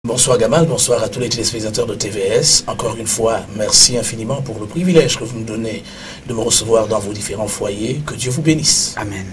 Bonsoir Gamal, bonsoir à tous les téléspectateurs de TVS. Encore une fois, merci infiniment pour le privilège que vous me donnez de me recevoir dans vos différents foyers. Que Dieu vous bénisse. Amen.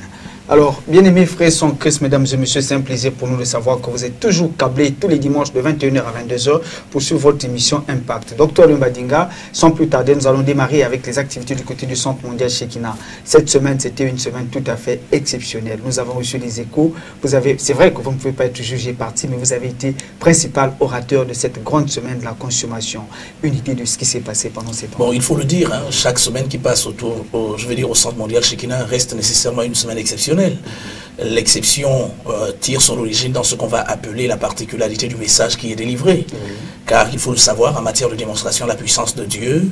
Alors, bien-aimés frères en Christ, mesdames et messieurs, c'est un plaisir pour nous de savoir que vous êtes toujours câblés tous les dimanches de 21h à 22h pour suivre votre émission Impact. Docteur Lumbadinga, sans plus tarder, nous allons démarrer avec les activités du côté du Centre mondial Shekinah. Cette semaine, c'était une semaine tout à fait exceptionnelle. Nous avons reçu les échos. C'est vrai que vous ne pouvez pas être jugé parti, mais vous avez été principal orateur de cette grande semaine de la consommation. Une idée de ce qui s'est passé pendant ces temps. Bon, il faut le dire, hein, chaque semaine qui passe au Centre mondial Shekinah reste nécessairement une semaine exceptionnelle. L'exception tire son origine dans ce qu'on va appeler la particularité du message qui est délivré. Car il faut le savoir, en matière de démonstration de la puissance de Dieu,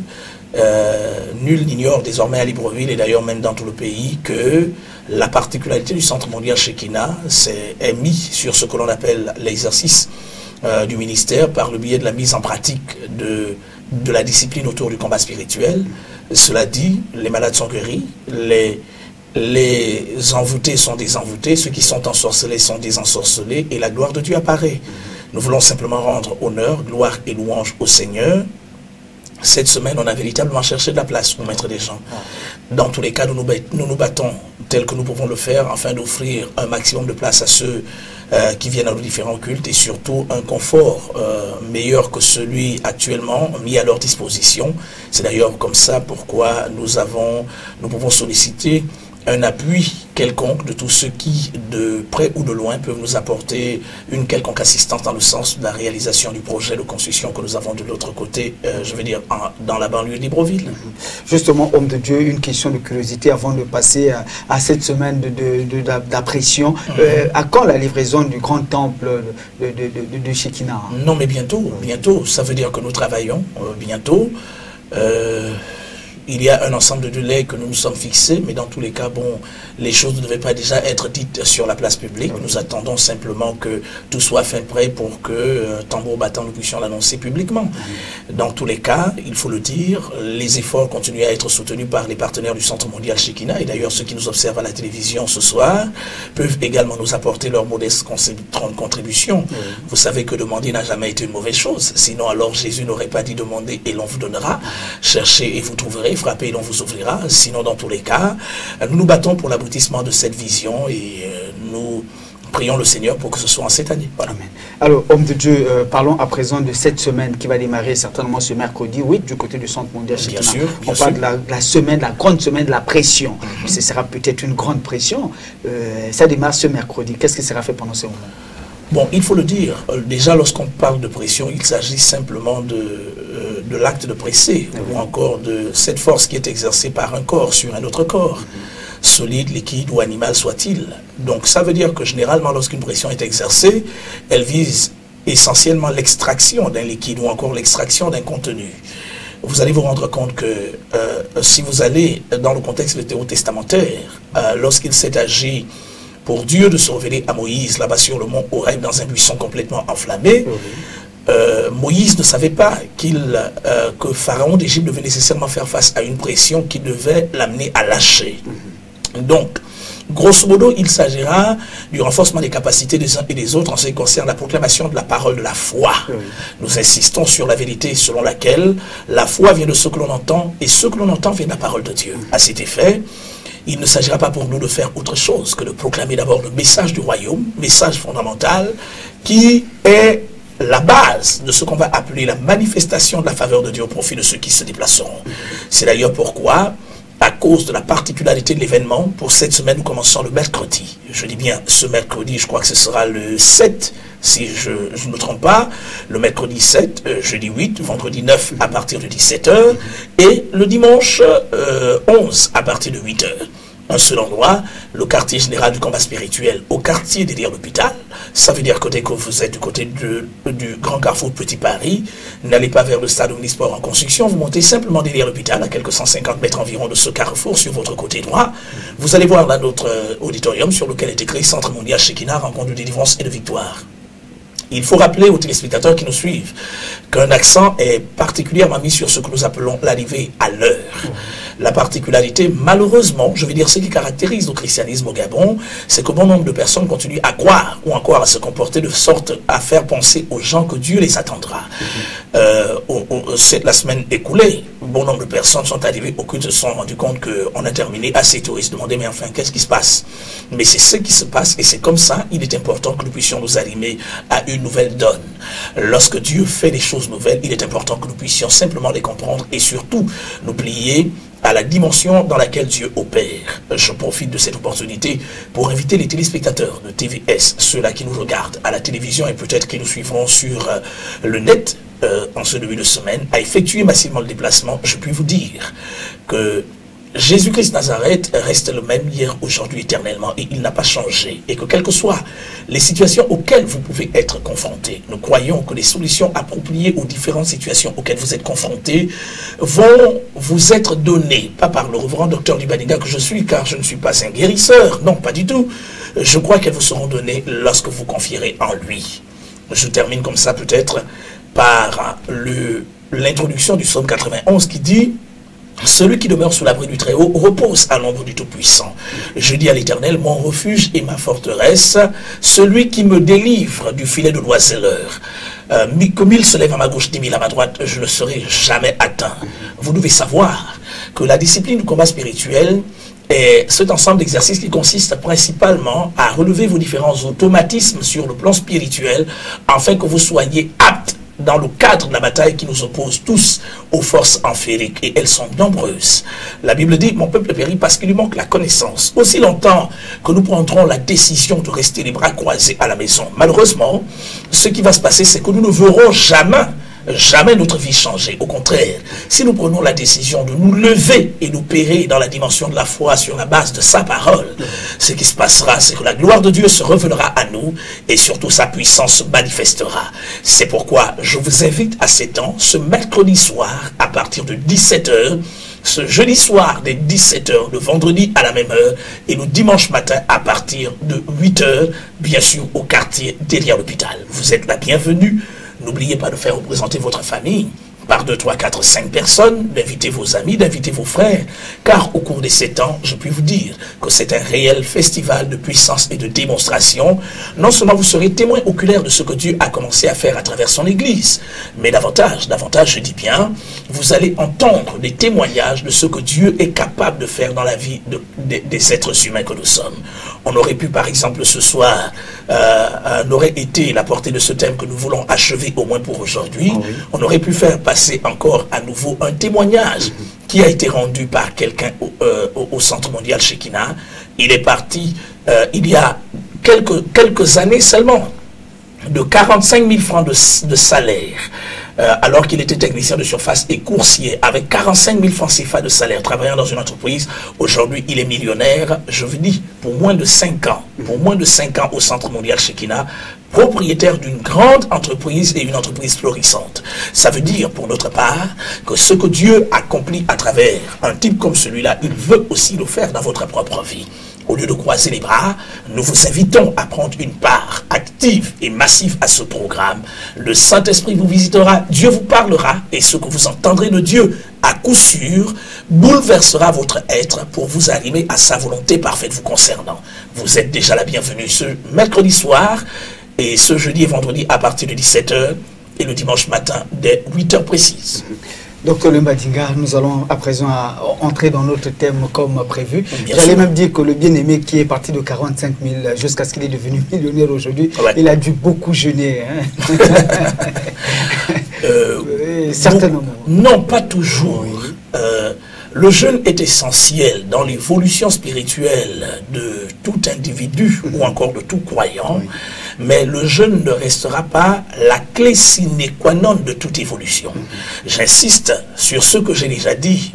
nul n'ignore désormais à Libreville et d'ailleurs même dans tout le pays que la particularité du Centre mondial Shekinah est mise sur ce que l'on appelle l'exercice du ministère par le biais de la mise en pratique de la discipline autour du combat spirituel. Cela dit, les malades sont guéris, les envoûtés sont désenvoûtés, ceux qui sont ensorcelés sont désensorcelés et la gloire de Dieu apparaît. Nous voulons simplement rendre honneur, gloire et louange au Seigneur. Cette semaine, on a véritablement cherché de la place pour mettre des gens. Dans tous les cas, nous nous battons tel que nous pouvons le faire afin d'offrir un maximum de place à ceux qui viennent à nos différents cultes et surtout un confort meilleur que celui actuellement mis à leur disposition. C'est d'ailleurs comme ça pourquoi nous pouvons solliciter un appui quelconque de tous ceux qui, de près ou de loin, peuvent nous apporter une quelconque assistance dans le sens de la réalisation du projet de construction que nous avons de l'autre côté, je veux dire, dans la banlieue de Libreville. Justement, homme de Dieu, une question de curiosité avant de passer à cette semaine d'appression. À quand la livraison du grand temple de Shekinah? Non, mais bientôt, bientôt. Ça veut dire que nous travaillons bientôt. Il y a un ensemble de délais que nous nous sommes fixés, mais dans tous les cas, bon, les choses ne devaient pas déjà être dites sur la place publique. Nous attendons simplement que tout soit fait prêt pour que, tambour battant, nous puissions l'annoncer publiquement. Dans tous les cas, il faut le dire, les efforts continuent à être soutenus par les partenaires du Centre mondial Shekinah, et d'ailleurs ceux qui nous observent à la télévision ce soir peuvent également nous apporter leur modeste contribution. Vous savez que demander n'a jamais été une mauvaise chose, sinon alors Jésus n'aurait pas dit demander et l'on vous donnera, cherchez et vous trouverez, frappez et l'on vous ouvrira. Sinon, dans tous les cas, nous nous battons pour l'aboutissement de cette vision et nous prions le Seigneur pour que ce soit en cette année. Voilà. Amen. Alors, homme de Dieu, parlons à présent de cette semaine qui va démarrer certainement ce mercredi 8 du côté du Centre mondial Shekinah. Bien sûr, on parle de la semaine, la grande semaine de la pression. Ce sera peut-être une grande pression. Ça démarre ce mercredi. Qu'est-ce qui sera fait pendant ce moment? Bon, il faut le dire, déjà lorsqu'on parle de pression, il s'agit simplement de l'acte de presser, ou encore de cette force qui est exercée par un corps sur un autre corps, solide, liquide ou animal soit-il. Donc ça veut dire que généralement lorsqu'une pression est exercée, elle vise essentiellement l'extraction d'un liquide ou encore l'extraction d'un contenu. Vous allez vous rendre compte que si vous allez dans le contexte vétérotestamentaire, lorsqu'il s'est agi pour Dieu de se révéler à Moïse là-bas sur le mont Horeb dans un buisson complètement enflammé, Moïse ne savait pas que Pharaon d'Égypte devait nécessairement faire face à une pression qui devait l'amener à lâcher. Donc, grosso modo, il s'agira du renforcement des capacités des uns et des autres en ce qui concerne la proclamation de la parole de la foi. Nous insistons sur la vérité selon laquelle la foi vient de ce que l'on entend et ce que l'on entend vient de la parole de Dieu. À cet effet, il ne s'agira pas pour nous de faire autre chose que de proclamer d'abord le message du royaume, message fondamental, qui est la base de ce qu'on va appeler la manifestation de la faveur de Dieu au profit de ceux qui se déplaceront. C'est d'ailleurs pourquoi, à cause de la particularité de l'événement, pour cette semaine, nous commençons le mercredi. Je dis bien ce mercredi, je crois que ce sera le 7, si je ne me trompe pas, le mercredi 7, jeudi 8, vendredi 9 à partir de 17h, et le dimanche 11 à partir de 8h. Un seul endroit, le quartier général du combat spirituel, au quartier derrière l'hôpital. Ça veut dire que dès que vous êtes du côté du Grand Carrefour de Petit Paris, n'allez pas vers le stade Omnisport en construction, vous montez simplement derrière l'hôpital, à quelques 150 mètres environ de ce carrefour, sur votre côté droit. Vous allez voir là notre auditorium sur lequel est écrit Centre mondial Shekinah, rencontre de délivrance et de victoire. Il faut rappeler aux téléspectateurs qui nous suivent qu'un accent est particulièrement mis sur ce que nous appelons l'arrivée à l'heure. La particularité, malheureusement, je vais dire ce qui caractérise le christianisme au Gabon, c'est que bon nombre de personnes continuent à croire ou encore à se comporter de sorte à faire penser aux gens que Dieu les attendra. La semaine écoulée, bon nombre de personnes sont arrivées au culte, se sont rendues compte qu'on a terminé assez tôt. Ils se demandaient, mais enfin, qu'est-ce qui se passe? Mais c'est ce qui se passe et c'est comme ça, il est important que nous puissions nous arrimer à une nouvelle donne. Lorsque Dieu fait des choses nouvelles, il est important que nous puissions simplement les comprendre et surtout nous plier à la dimension dans laquelle Dieu opère. Je profite de cette opportunité pour inviter les téléspectateurs de TVS, ceux-là qui nous regardent à la télévision et peut-être qui nous suivront sur le net en ce début de semaine, à effectuer massivement le déplacement. Je puis vous dire que Jésus-Christ Nazareth reste le même hier, aujourd'hui, éternellement, et il n'a pas changé. Et que quelles que soient les situations auxquelles vous pouvez être confrontés, nous croyons que les solutions appropriées aux différentes situations auxquelles vous êtes confrontés vont vous être données, pas par le reverend docteur Lumbadinga que je suis, car je ne suis pas un guérisseur, non, pas du tout. Je crois qu'elles vous seront données lorsque vous confierez en lui. Je termine comme ça peut-être par l'introduction du psaume 91 qui dit: celui qui demeure sous l'abri du Très-Haut repose à l'ombre du Tout-Puissant. Je dis à l'Éternel, mon refuge et ma forteresse, celui qui me délivre du filet de l'oiseleur. Que 1000 se lèvent à ma gauche, 10 000 à ma droite, je ne serai jamais atteint. Vous devez savoir que la discipline du combat spirituel est cet ensemble d'exercices qui consiste principalement à relever vos différents automatismes sur le plan spirituel afin que vous soyez aptes dans le cadre de la bataille qui nous oppose tous aux forces amphériques, et elles sont nombreuses. La Bible dit, mon peuple périt parce qu'il lui manque la connaissance. Aussi longtemps que nous prendrons la décision de rester les bras croisés à la maison, malheureusement, ce qui va se passer, c'est que nous ne verrons jamais notre vie changer. Au contraire, si nous prenons la décision de nous lever et nous périr dans la dimension de la foi sur la base de sa parole, ce qui se passera, c'est que la gloire de Dieu se révélera à nous et surtout sa puissance se manifestera. C'est pourquoi je vous invite à ces temps, ce mercredi soir à partir de 17 h, ce jeudi soir dès 17 h, le vendredi à la même heure et le dimanche matin à partir de 8 h, bien sûr au quartier derrière l'hôpital. Vous êtes la bienvenue. N'oubliez pas de faire représenter votre famille par 2, 3, 4, 5 personnes, d'inviter vos amis, d'inviter vos frères, car au cours de ces temps, je puis vous dire que c'est un réel festival de puissance et de démonstration. Non seulement vous serez témoin oculaire de ce que Dieu a commencé à faire à travers son Église, mais davantage, je dis bien, vous allez entendre des témoignages de ce que Dieu est capable de faire dans la vie des êtres humains que nous sommes. On aurait pu, par exemple, ce soir, n'aurait été la portée de ce thème que nous voulons achever au moins pour aujourd'hui. Oh oui. On aurait pu faire passer encore à nouveau un témoignage qui a été rendu par quelqu'un au Centre mondial Shekinah. Il est parti il y a quelques années seulement de 45 000 francs de salaire. Alors qu'il était technicien de surface et coursier, avec 45 000 francs CFA de salaire, travaillant dans une entreprise. Aujourd'hui, il est millionnaire, je vous dis, pour moins de 5 ans. Pour moins de 5 ans au Centre mondial Shekinah, propriétaire d'une grande entreprise et une entreprise florissante. Ça veut dire, pour notre part, que ce que Dieu accomplit à travers un type comme celui-là, il veut aussi le faire dans votre propre vie. Au lieu de croiser les bras, nous vous invitons à prendre une part active et massive à ce programme. Le Saint-Esprit vous visitera, Dieu vous parlera, et ce que vous entendrez de Dieu, à coup sûr, bouleversera votre être pour vous arrimer à sa volonté parfaite vous concernant. Vous êtes déjà la bienvenue ce mercredi soir, et ce jeudi et vendredi à partir de 17 h, et le dimanche matin dès 8 h précises. Docteur Lumbadinga, nous allons à présent entrer dans notre thème comme prévu. J'allais même dire que le bien-aimé qui est parti de 45 000 jusqu'à ce qu'il est devenu millionnaire aujourd'hui, ouais, il a dû beaucoup jeûner. Hein. Certainement. Non, pas toujours. Oui. Le jeûne est essentiel dans l'évolution spirituelle de tout individu ou encore de tout croyant, oui, mais le jeûne ne restera pas la clé sine qua non de toute évolution. J'insiste sur ce que j'ai déjà dit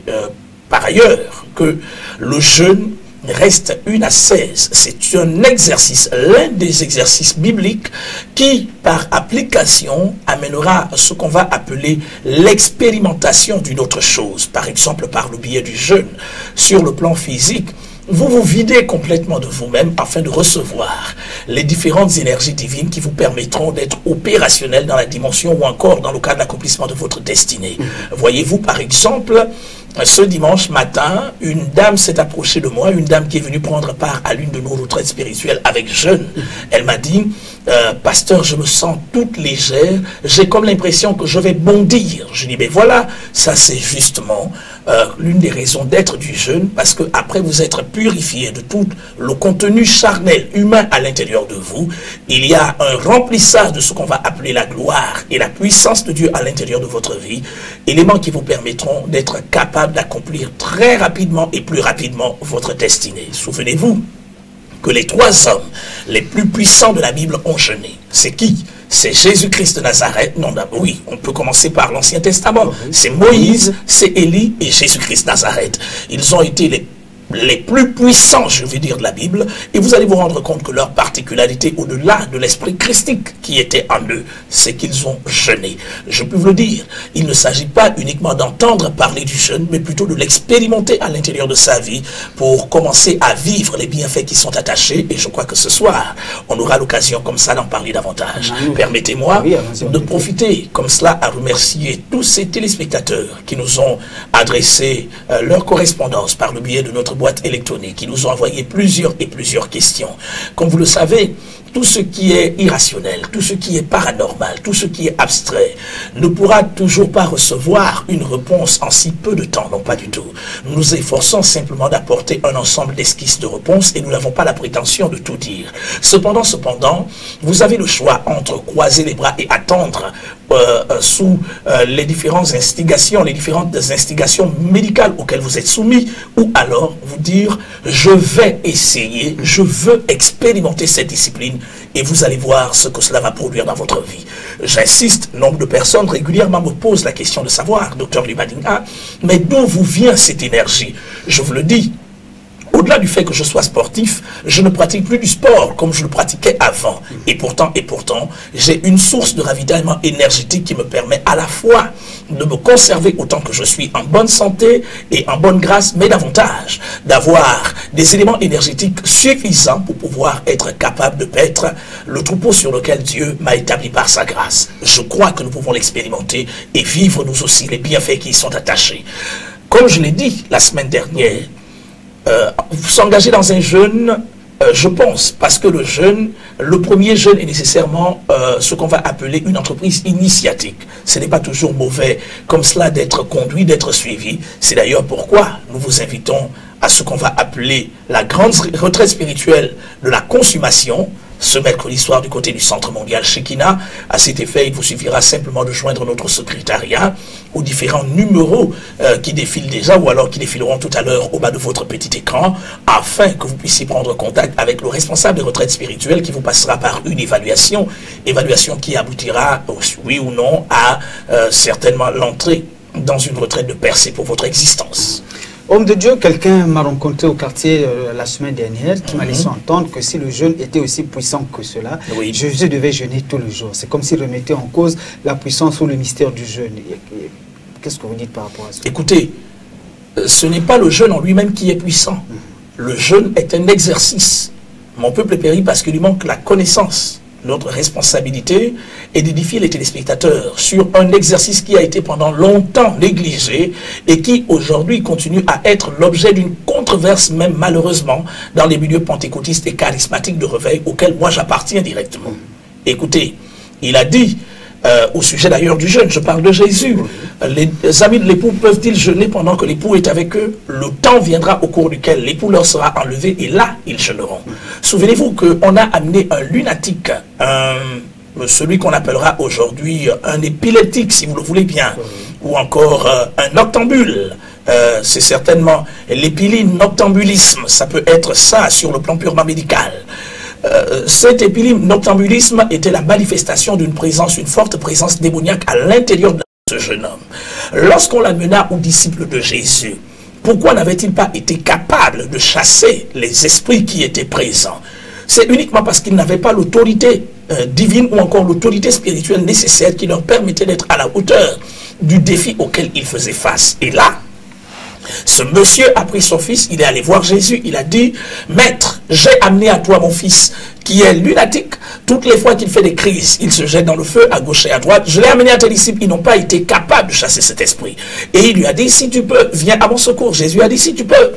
par ailleurs, que le jeûne reste une ascèse. C'est un exercice, l'un des exercices bibliques qui, par application, amènera ce qu'on va appeler l'expérimentation d'une autre chose. Par exemple, par le biais du jeûne. Sur le plan physique, vous vous videz complètement de vous-même afin de recevoir les différentes énergies divines qui vous permettront d'être opérationnels dans la dimension ou encore dans le cadre de l'accomplissement de votre destinée. Voyez-vous, par exemple, ce dimanche matin, une dame s'est approchée de moi, une dame qui est venue prendre part à l'une de nos retraites spirituelles avec jeunes. Elle m'a dit, pasteur, je me sens toute légère, j'ai comme l'impression que je vais bondir. Je dis, mais voilà, ça c'est justement l'une des raisons d'être du jeûne, parce que après vous être purifié de tout le contenu charnel, humain à l'intérieur de vous, il y a un remplissage de ce qu'on va appeler la gloire et la puissance de Dieu à l'intérieur de votre vie, éléments qui vous permettront d'être capable d'accomplir très rapidement et plus rapidement votre destinée. Souvenez-vous que les 3 hommes les plus puissants de la Bible ont jeûné. C'est qui? C'est Jésus-Christ de Nazareth. Non, oui, on peut commencer par l'Ancien Testament. C'est Moïse, c'est Élie et Jésus-Christ de Nazareth. Ils ont été les plus puissants, je veux dire, de la Bible, et vous allez vous rendre compte que leur particularité, au-delà de l'esprit christique qui était en eux, c'est qu'ils ont jeûné. Je peux vous le dire, il ne s'agit pas uniquement d'entendre parler du jeûne, mais plutôt de l'expérimenter à l'intérieur de sa vie pour commencer à vivre les bienfaits qui sont attachés, et je crois que ce soir, on aura l'occasion comme ça d'en parler davantage. Permettez-moi de profiter comme cela à remercier tous ces téléspectateurs qui nous ont adressé leur correspondance par le biais de notre boîte électronique, qui nous ont envoyé plusieurs questions. Comme vous le savez, tout ce qui est irrationnel, tout ce qui est paranormal, tout ce qui est abstrait, ne pourra toujours pas recevoir une réponse en si peu de temps. Non, pas du tout. Nous nous efforçons simplement d'apporter un ensemble d'esquisses de réponses et nous n'avons pas la prétention de tout dire. Cependant, vous avez le choix entre croiser les bras et attendre sous les différentes instigations médicales auxquelles vous êtes soumis, ou alors vous dire, je vais essayer, je veux expérimenter cette discipline, et vous allez voir ce que cela va produire dans votre vie. J'insiste, nombre de personnes régulièrement me posent la question de savoir, docteur Libadinga, mais d'où vous vient cette énergie? Je vous le dis, au-delà du fait que je sois sportif, je ne pratique plus du sport comme je le pratiquais avant. Et pourtant, j'ai une source de ravitaillement énergétique qui me permet à la fois de me conserver autant que je suis en bonne santé et en bonne grâce, mais davantage d'avoir des éléments énergétiques suffisants pour pouvoir être capable de paître le troupeau sur lequel Dieu m'a établi par sa grâce. Je crois que nous pouvons l'expérimenter et vivre nous aussi les bienfaits qui y sont attachés. Comme je l'ai dit la semaine dernière, s'engager dans un jeûne, je pense, parce que le premier jeûne est nécessairement ce qu'on va appeler une entreprise initiatique. Ce n'est pas toujours mauvais comme cela d'être conduit, d'être suivi. C'est d'ailleurs pourquoi nous vous invitons à ce qu'on va appeler la grande retraite spirituelle de la consommation, ce mercredi soir du côté du Centre mondial Shekinah. À cet effet, il vous suffira simplement de joindre notre secrétariat aux différents numéros qui défilent déjà ou alors qui défileront tout à l'heure au bas de votre petit écran, afin que vous puissiez prendre contact avec le responsable des retraites spirituelles qui vous passera par une évaluation qui aboutira, oui ou non, à certainement l'entrée dans une retraite de percée pour votre existence. Homme de Dieu, quelqu'un m'a rencontré au quartier la semaine dernière qui m'a laissé entendre que si le jeûne était aussi puissant que cela, Jésus devait jeûner tous les jours. C'est comme s'il remettait en cause la puissance ou le mystère du jeûne. Qu'est-ce que vous dites par rapport à ça? Écoutez, ce n'est pas le jeûne en lui-même qui est puissant. Le jeûne est un exercice. Mon peuple périt parce qu'il lui manque la connaissance. Notre responsabilité est d'édifier les téléspectateurs sur un exercice qui a été pendant longtemps négligé et qui aujourd'hui continue à être l'objet d'une controverse, même malheureusement, dans les milieux pentecôtistes et charismatiques de réveil auxquels moi j'appartiens directement. Écoutez, il a dit, au sujet d'ailleurs du jeûne, je parle de Jésus, les amis de l'époux peuvent-ils jeûner pendant que l'époux est avec eux? Le temps viendra au cours duquel l'époux leur sera enlevé et là ils jeûneront. Souvenez-vous qu'on a amené un lunatique, celui qu'on appellera aujourd'hui un épileptique si vous le voulez bien, ou encore un noctambule. C'est certainement l'épiline noctambulisme, ça peut être ça sur le plan purement médical. Cet noctambulisme était la manifestation d'une présence, une forte présence démoniaque à l'intérieur de ce jeune homme. Lorsqu'on l'amena aux disciples de Jésus, pourquoi n'avait-il pas été capable de chasser les esprits qui étaient présents? C'est uniquement parce qu'il n'avait pas l'autorité divine ou encore l'autorité spirituelle nécessaire qui leur permettait d'être à la hauteur du défi auquel il faisait face. Et là, ce monsieur a pris son fils, il est allé voir Jésus, il a dit, « Maître, j'ai amené à toi mon fils qui est lunatique. Toutes les fois qu'il fait des crises, il se jette dans le feu à gauche et à droite. Je l'ai amené à tes disciples, ils n'ont pas été capables de chasser cet esprit. Et il lui a dit, si tu peux, viens à mon secours. Jésus a dit, si tu peux,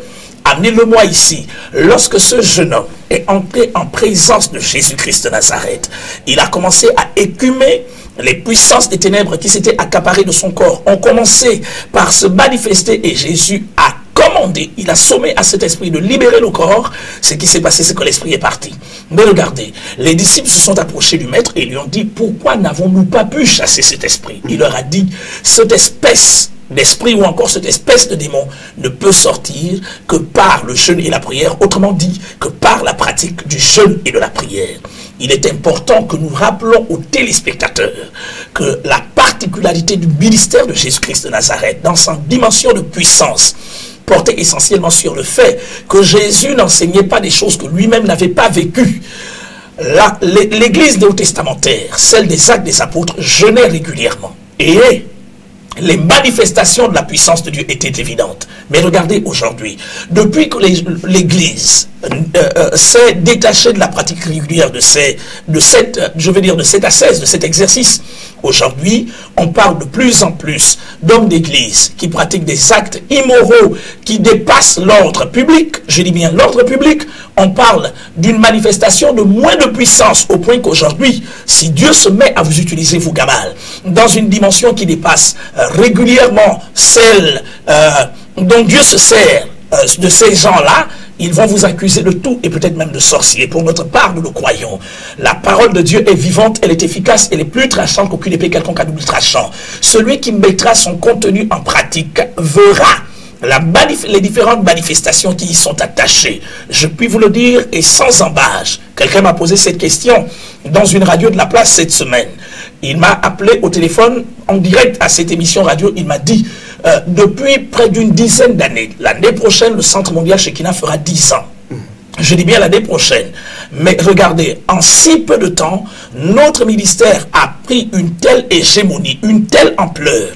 amenez-le-moi ici. Lorsque ce jeune homme est entré en présence de Jésus-Christ de Nazareth, il a commencé à écumer les puissances des ténèbres qui s'étaient accaparées de son corps. Ont commencé par se manifester et Jésus a commandé, il a sommé à cet esprit de libérer le corps. Ce qui s'est passé, c'est que l'esprit est parti. Mais regardez, les disciples se sont approchés du maître et lui ont dit, pourquoi n'avons-nous pas pu chasser cet esprit? Il leur a dit, cette espèce d'esprit ou encore cette espèce de démon ne peut sortir que par le jeûne et la prière, autrement dit, que par la pratique du jeûne et de la prière. Il est important que nous rappelons aux téléspectateurs que la particularité du ministère de Jésus-Christ de Nazareth, dans sa dimension de puissance, portait essentiellement sur le fait que Jésus n'enseignait pas des choses que lui-même n'avait pas vécues. L'Église néo-testamentaire, celle des Actes des Apôtres, jeûnait régulièrement. Et les manifestations de la puissance de Dieu étaient évidentes. Mais regardez aujourd'hui, depuis que l'Église s'est détachée de la pratique régulière de cet ascèse, de cet exercice, aujourd'hui, on parle de plus en plus d'hommes d'église qui pratiquent des actes immoraux qui dépassent l'ordre public. Je dis bien l'ordre public. On parle d'une manifestation de moins de puissance au point qu'aujourd'hui, si Dieu se met à vous utiliser, vous Gamal, dans une dimension qui dépasse régulièrement celle dont Dieu se sert de ces gens-là, ils vont vous accuser de tout et peut-être même de sorcier. Pour notre part, nous le croyons. La parole de Dieu est vivante, elle est efficace, elle est plus tranchante qu'aucune épée quelconque à double tranchant. Celui qui mettra son contenu en pratique verra les différentes manifestations qui y sont attachées. Je puis vous le dire et sans embâche. Quelqu'un m'a posé cette question dans une radio de la place cette semaine. Il m'a appelé au téléphone en direct à cette émission radio. Il m'a dit, depuis près d'une dizaine d'années, l'année prochaine, le Centre mondial Shekinah fera 10 ans. Je dis bien l'année prochaine. Mais regardez, en si peu de temps, notre ministère a pris une telle hégémonie, une telle ampleur.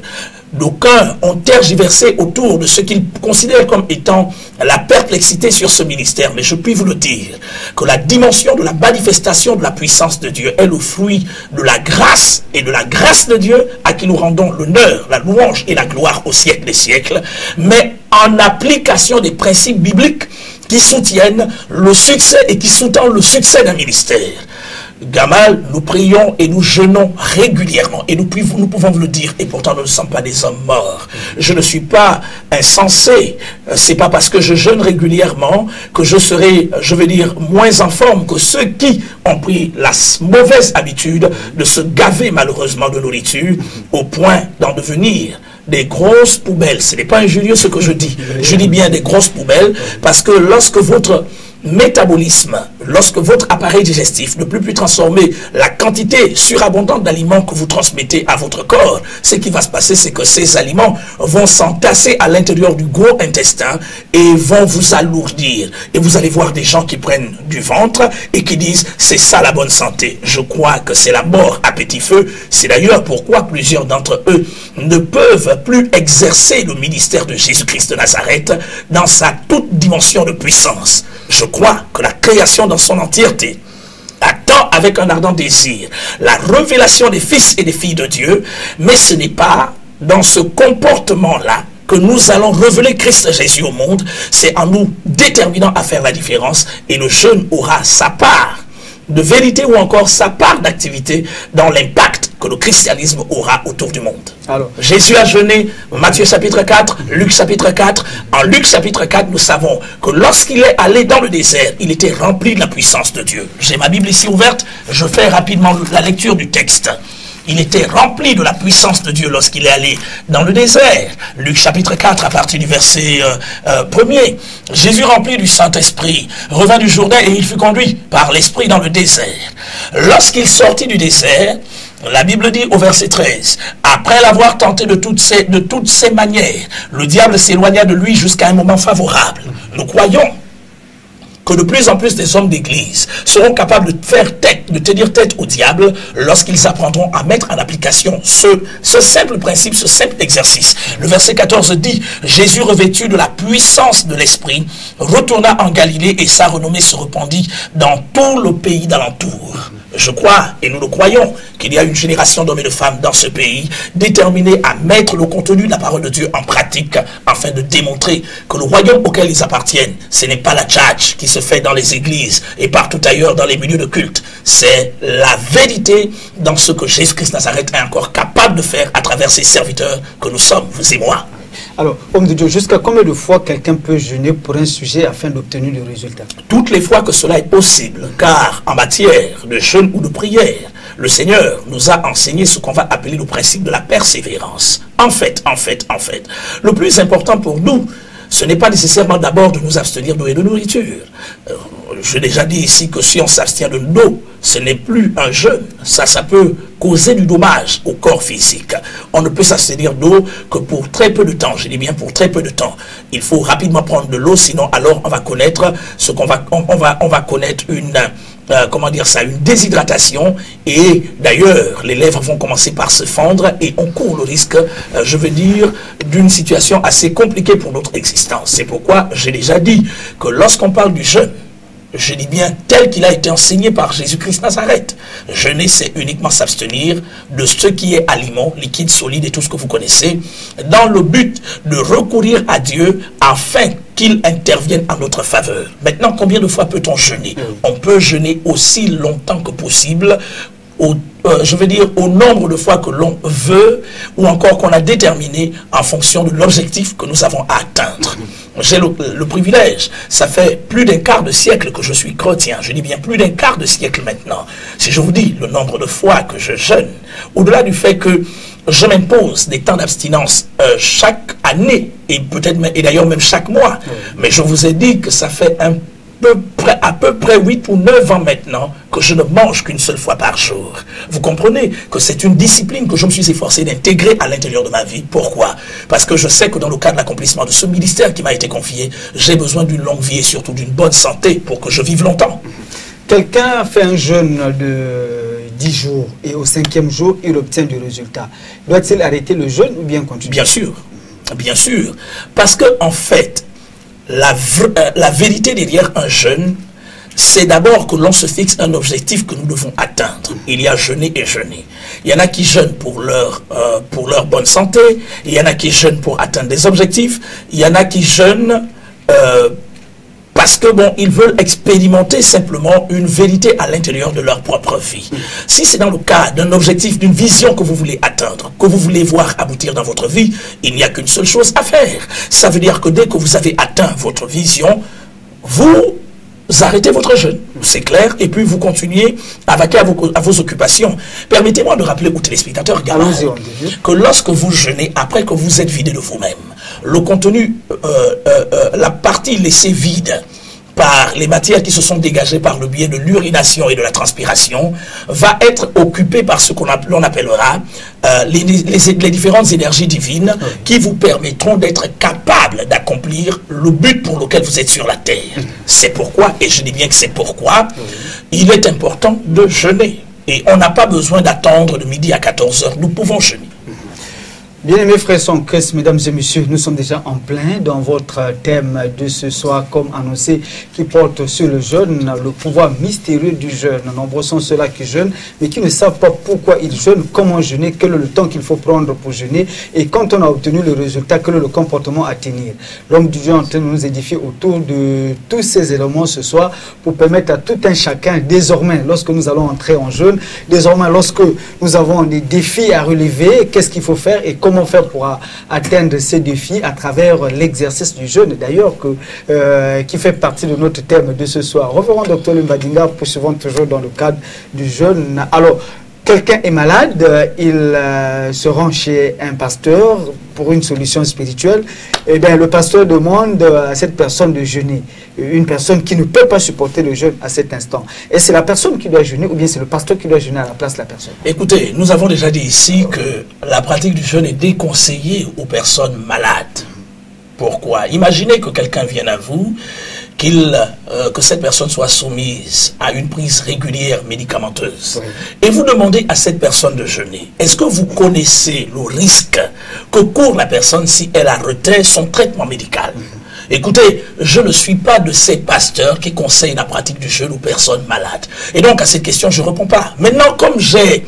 D'aucuns ont tergiversé autour de ce qu'ils considèrent comme étant la perplexité sur ce ministère. Mais je puis vous le dire, que la dimension de la manifestation de la puissance de Dieu est le fruit de la grâce et de la grâce de Dieu à qui nous rendons l'honneur, la louange et la gloire au siècle des siècles, mais en application des principes bibliques qui soutiennent le succès et qui sous-tendent le succès d'un ministère. Gamal, nous prions et nous jeûnons régulièrement et nous pouvons vous le dire et pourtant nous ne sommes pas des hommes morts. Je ne suis pas insensé. C'est pas parce que je jeûne régulièrement que je serai, je vais dire, moins en forme que ceux qui ont pris la mauvaise habitude de se gaver malheureusement de nourriture au point d'en devenir des grosses poubelles. Ce n'est pas injurieux ce que je dis. Je dis bien des grosses poubelles parce que lorsque votre métabolisme, lorsque votre appareil digestif ne peut plus transformer la quantité surabondante d'aliments que vous transmettez à votre corps, ce qui va se passer, c'est que ces aliments vont s'entasser à l'intérieur du gros intestin et vont vous alourdir. Et vous allez voir des gens qui prennent du ventre et qui disent, c'est ça la bonne santé. Je crois que c'est la mort à petit feu. C'est d'ailleurs pourquoi plusieurs d'entre eux ne peuvent plus exercer le ministère de Jésus-Christ de Nazareth dans sa toute dimension de puissance. Je crois que la création dans son entièreté attend avec un ardent désir la révélation des fils et des filles de Dieu, mais ce n'est pas dans ce comportement-là que nous allons révéler Christ Jésus au monde. C'est en nous déterminant à faire la différence et le jeûne aura sa part de vérité ou encore sa part d'activité dans l'impact que le christianisme aura autour du monde. Alors, Jésus a jeûné, Matthieu chapitre 4, Luc chapitre 4. En Luc chapitre 4, nous savons que lorsqu'il est allé dans le désert, il était rempli de la puissance de Dieu. J'ai ma Bible ici ouverte, je fais rapidement la lecture du texte. Il était rempli de la puissance de Dieu lorsqu'il est allé dans le désert. Luc chapitre 4 à partir du verset 1er. Jésus rempli du Saint-Esprit revint du Jourdain et il fut conduit par l'Esprit dans le désert. Lorsqu'il sortit du désert, la Bible dit au verset 13, après l'avoir tenté de toutes ses manières, le diable s'éloigna de lui jusqu'à un moment favorable. Nous croyons que de plus en plus des hommes d'église seront capables de tenir tête au diable lorsqu'ils apprendront à mettre en application ce simple principe, ce simple exercice. Le verset 14 dit, Jésus revêtu de la puissance de l'Esprit, retourna en Galilée et sa renommée se répandit dans tout le pays d'alentour. Je crois, et nous le croyons, qu'il y a une génération d'hommes et de femmes dans ce pays déterminés à mettre le contenu de la parole de Dieu en pratique afin de démontrer que le royaume auquel ils appartiennent, ce n'est pas la tchatch qui se fait dans les églises et partout ailleurs dans les milieux de culte. C'est la vérité dans ce que Jésus-Christ Nazareth est encore capable de faire à travers ses serviteurs que nous sommes, vous et moi. Alors, homme de Dieu, jusqu'à combien de fois quelqu'un peut jeûner pour un sujet afin d'obtenir le résultat? Toutes les fois que cela est possible, car en matière de jeûne ou de prière, le Seigneur nous a enseigné ce qu'on va appeler le principe de la persévérance. En fait, le plus important pour nous, ce n'est pas nécessairement d'abord de nous abstenir d'eau et de nourriture. J'ai déjà dit ici que si on s'abstient de l'eau, ce n'est plus un jeûne. Ça peut causer du dommage au corps physique. On ne peut s'abstenir d'eau que pour très peu de temps. Je dis bien pour très peu de temps. Il faut rapidement prendre de l'eau, sinon alors on va connaître ce qu'on va, on va connaître une déshydratation, et d'ailleurs les lèvres vont commencer par se fendre et on court le risque, d'une situation assez compliquée pour notre existence. C'est pourquoi j'ai déjà dit que lorsqu'on parle du jeûne, je dis bien tel qu'il a été enseigné par Jésus-Christ Nazareth. Jeûner, c'est uniquement s'abstenir de ce qui est aliment, liquide, solide et tout ce que vous connaissez, dans le but de recourir à Dieu afin qu'il intervienne en notre faveur. Maintenant, combien de fois peut-on jeûner? On peut jeûner aussi longtemps que possible, au nombre de fois que l'on veut, ou encore qu'on a déterminé en fonction de l'objectif que nous avons à atteindre. J'ai le privilège, ça fait plus d'un quart de siècle que je suis chrétien, je dis bien plus d'un quart de siècle maintenant. Si je vous dis le nombre de fois que je jeûne, au-delà du fait que je m'impose des temps d'abstinence chaque année, et peut-être, et d'ailleurs même chaque mois, mais je vous ai dit que ça fait à peu près 8 ou 9 ans maintenant que je ne mange qu'une seule fois par jour. Vous comprenez que c'est une discipline que je me suis efforcé d'intégrer à l'intérieur de ma vie. Pourquoi? Parce que je sais que dans le cadre de l'accomplissement de ce ministère qui m'a été confié, j'ai besoin d'une longue vie et surtout d'une bonne santé pour que je vive longtemps. Quelqu'un fait un jeûne de 10 jours et au 5e jour, il obtient du résultat. Doit-il arrêter le jeûne ou bien continuer? Bien sûr, parce que en fait, la vérité derrière un jeûne, c'est d'abord que l'on se fixe un objectif que nous devons atteindre. Il y a jeûner et jeûner. Il y en a qui jeûnent pour leur bonne santé, il y en a qui jeûnent pour atteindre des objectifs, il y en a qui jeûnent parce que ils veulent expérimenter simplement une vérité à l'intérieur de leur propre vie. Si c'est dans le cas d'un objectif, d'une vision que vous voulez atteindre, que vous voulez voir aboutir dans votre vie, il n'y a qu'une seule chose à faire. Ça veut dire que dès que vous avez atteint votre vision, vous arrêtez votre jeûne, c'est clair, et puis vous continuez à vaquer à vos occupations. Permettez-moi de rappeler aux téléspectateurs que lorsque vous jeûnez, après que vous êtes vidé de vous-même, le contenu, la partie laissée vide par les matières qui se sont dégagées par le biais de l'urination et de la transpiration, va être occupée par ce qu'on appellera les différentes énergies divines qui vous permettront d'être capable d'accomplir le but pour lequel vous êtes sur la terre. C'est pourquoi, et je dis bien que c'est pourquoi, il est important de jeûner. Et on n'a pas besoin d'attendre de midi à 14 h, nous pouvons jeûner. Bien-aimés frères en Christ, mesdames et messieurs, nous sommes déjà en plein dans votre thème de ce soir, comme annoncé, qui porte sur le jeûne, le pouvoir mystérieux du jeûne. Nombreux sont ceux-là qui jeûnent, mais qui ne savent pas pourquoi ils jeûnent, comment jeûner, quel est le temps qu'il faut prendre pour jeûner, et quand on a obtenu le résultat, quel est le comportement à tenir. L'homme du Dieu est en train de nous édifier autour de tous ces éléments ce soir, pour permettre à tout un chacun, désormais, lorsque nous allons entrer en jeûne, désormais, lorsque nous avons des défis à relever, qu'est-ce qu'il faut faire et comment faire pour atteindre ces défis à travers l'exercice du jeûne, d'ailleurs, qui fait partie de notre thème de ce soir. Revenons Dr Mbadinga, poursuivons toujours dans le cadre du jeûne. Alors, quelqu'un est malade, il se rend chez un pasteur pour une solution spirituelle. Eh bien, le pasteur demande à cette personne de jeûner. Une personne qui ne peut pas supporter le jeûne à cet instant. Et c'est la personne qui doit jeûner ou bien c'est le pasteur qui doit jeûner à la place de la personne? Écoutez, nous avons déjà dit ici que la pratique du jeûne est déconseillée aux personnes malades. Pourquoi? Imaginez que quelqu'un vienne à vous que cette personne soit soumise à une prise régulière médicamenteuse, et vous demandez à cette personne de jeûner, est-ce que vous connaissez le risque que court la personne si elle arrêtait son traitement médical? Écoutez, je ne suis pas de ces pasteurs qui conseillent la pratique du jeûne aux personnes malades. Et donc, à cette question, je ne réponds pas. Maintenant, comme j'ai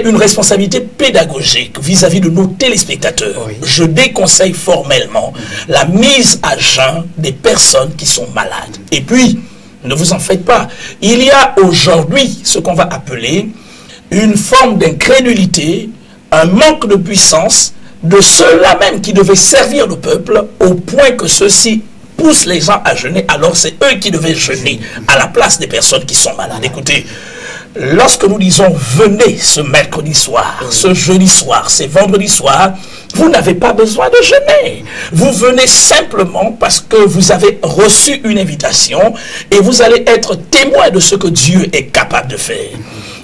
une responsabilité pédagogique vis-à-vis de nos téléspectateurs, je déconseille formellement la mise à jeun des personnes qui sont malades. Et puis, ne vous en faites pas, il y a aujourd'hui ce qu'on va appeler une forme d'incrédulité, un manque de puissance de ceux-là même qui devaient servir le peuple, au point que ceux-ci poussent les gens à jeûner, alors c'est eux qui devaient jeûner à la place des personnes qui sont malades. Écoutez, lorsque nous disons venez ce mercredi soir, ce jeudi soir, ce vendredi soir, vous n'avez pas besoin de jeûner. Vous venez simplement parce que vous avez reçu une invitation et vous allez être témoin de ce que Dieu est capable de faire.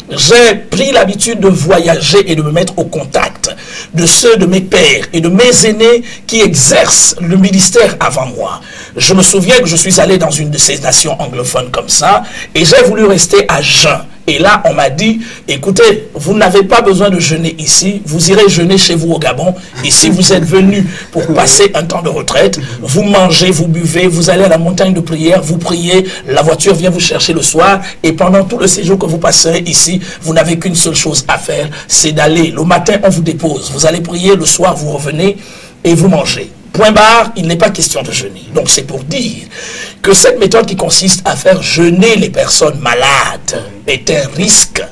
J'ai pris l'habitude de voyager et de me mettre au contact de ceux de mes pères et de mes aînés qui exercent le ministère avant moi. Je me souviens que je suis allé dans une de ces nations anglophones comme ça et j'ai voulu rester à jeun. Et là, on m'a dit, écoutez, vous n'avez pas besoin de jeûner ici, vous irez jeûner chez vous au Gabon. Et si vous êtes venu pour passer un temps de retraite, vous mangez, vous buvez, vous allez à la montagne de prière, vous priez, la voiture vient vous chercher le soir. Et pendant tout le séjour que vous passerez ici, vous n'avez qu'une seule chose à faire, c'est d'aller. Le matin, on vous dépose. Vous allez prier, le soir, vous revenez et vous mangez. Point barre, il n'est pas question de jeûner. Donc c'est pour dire que cette méthode qui consiste à faire jeûner les personnes malades est un risque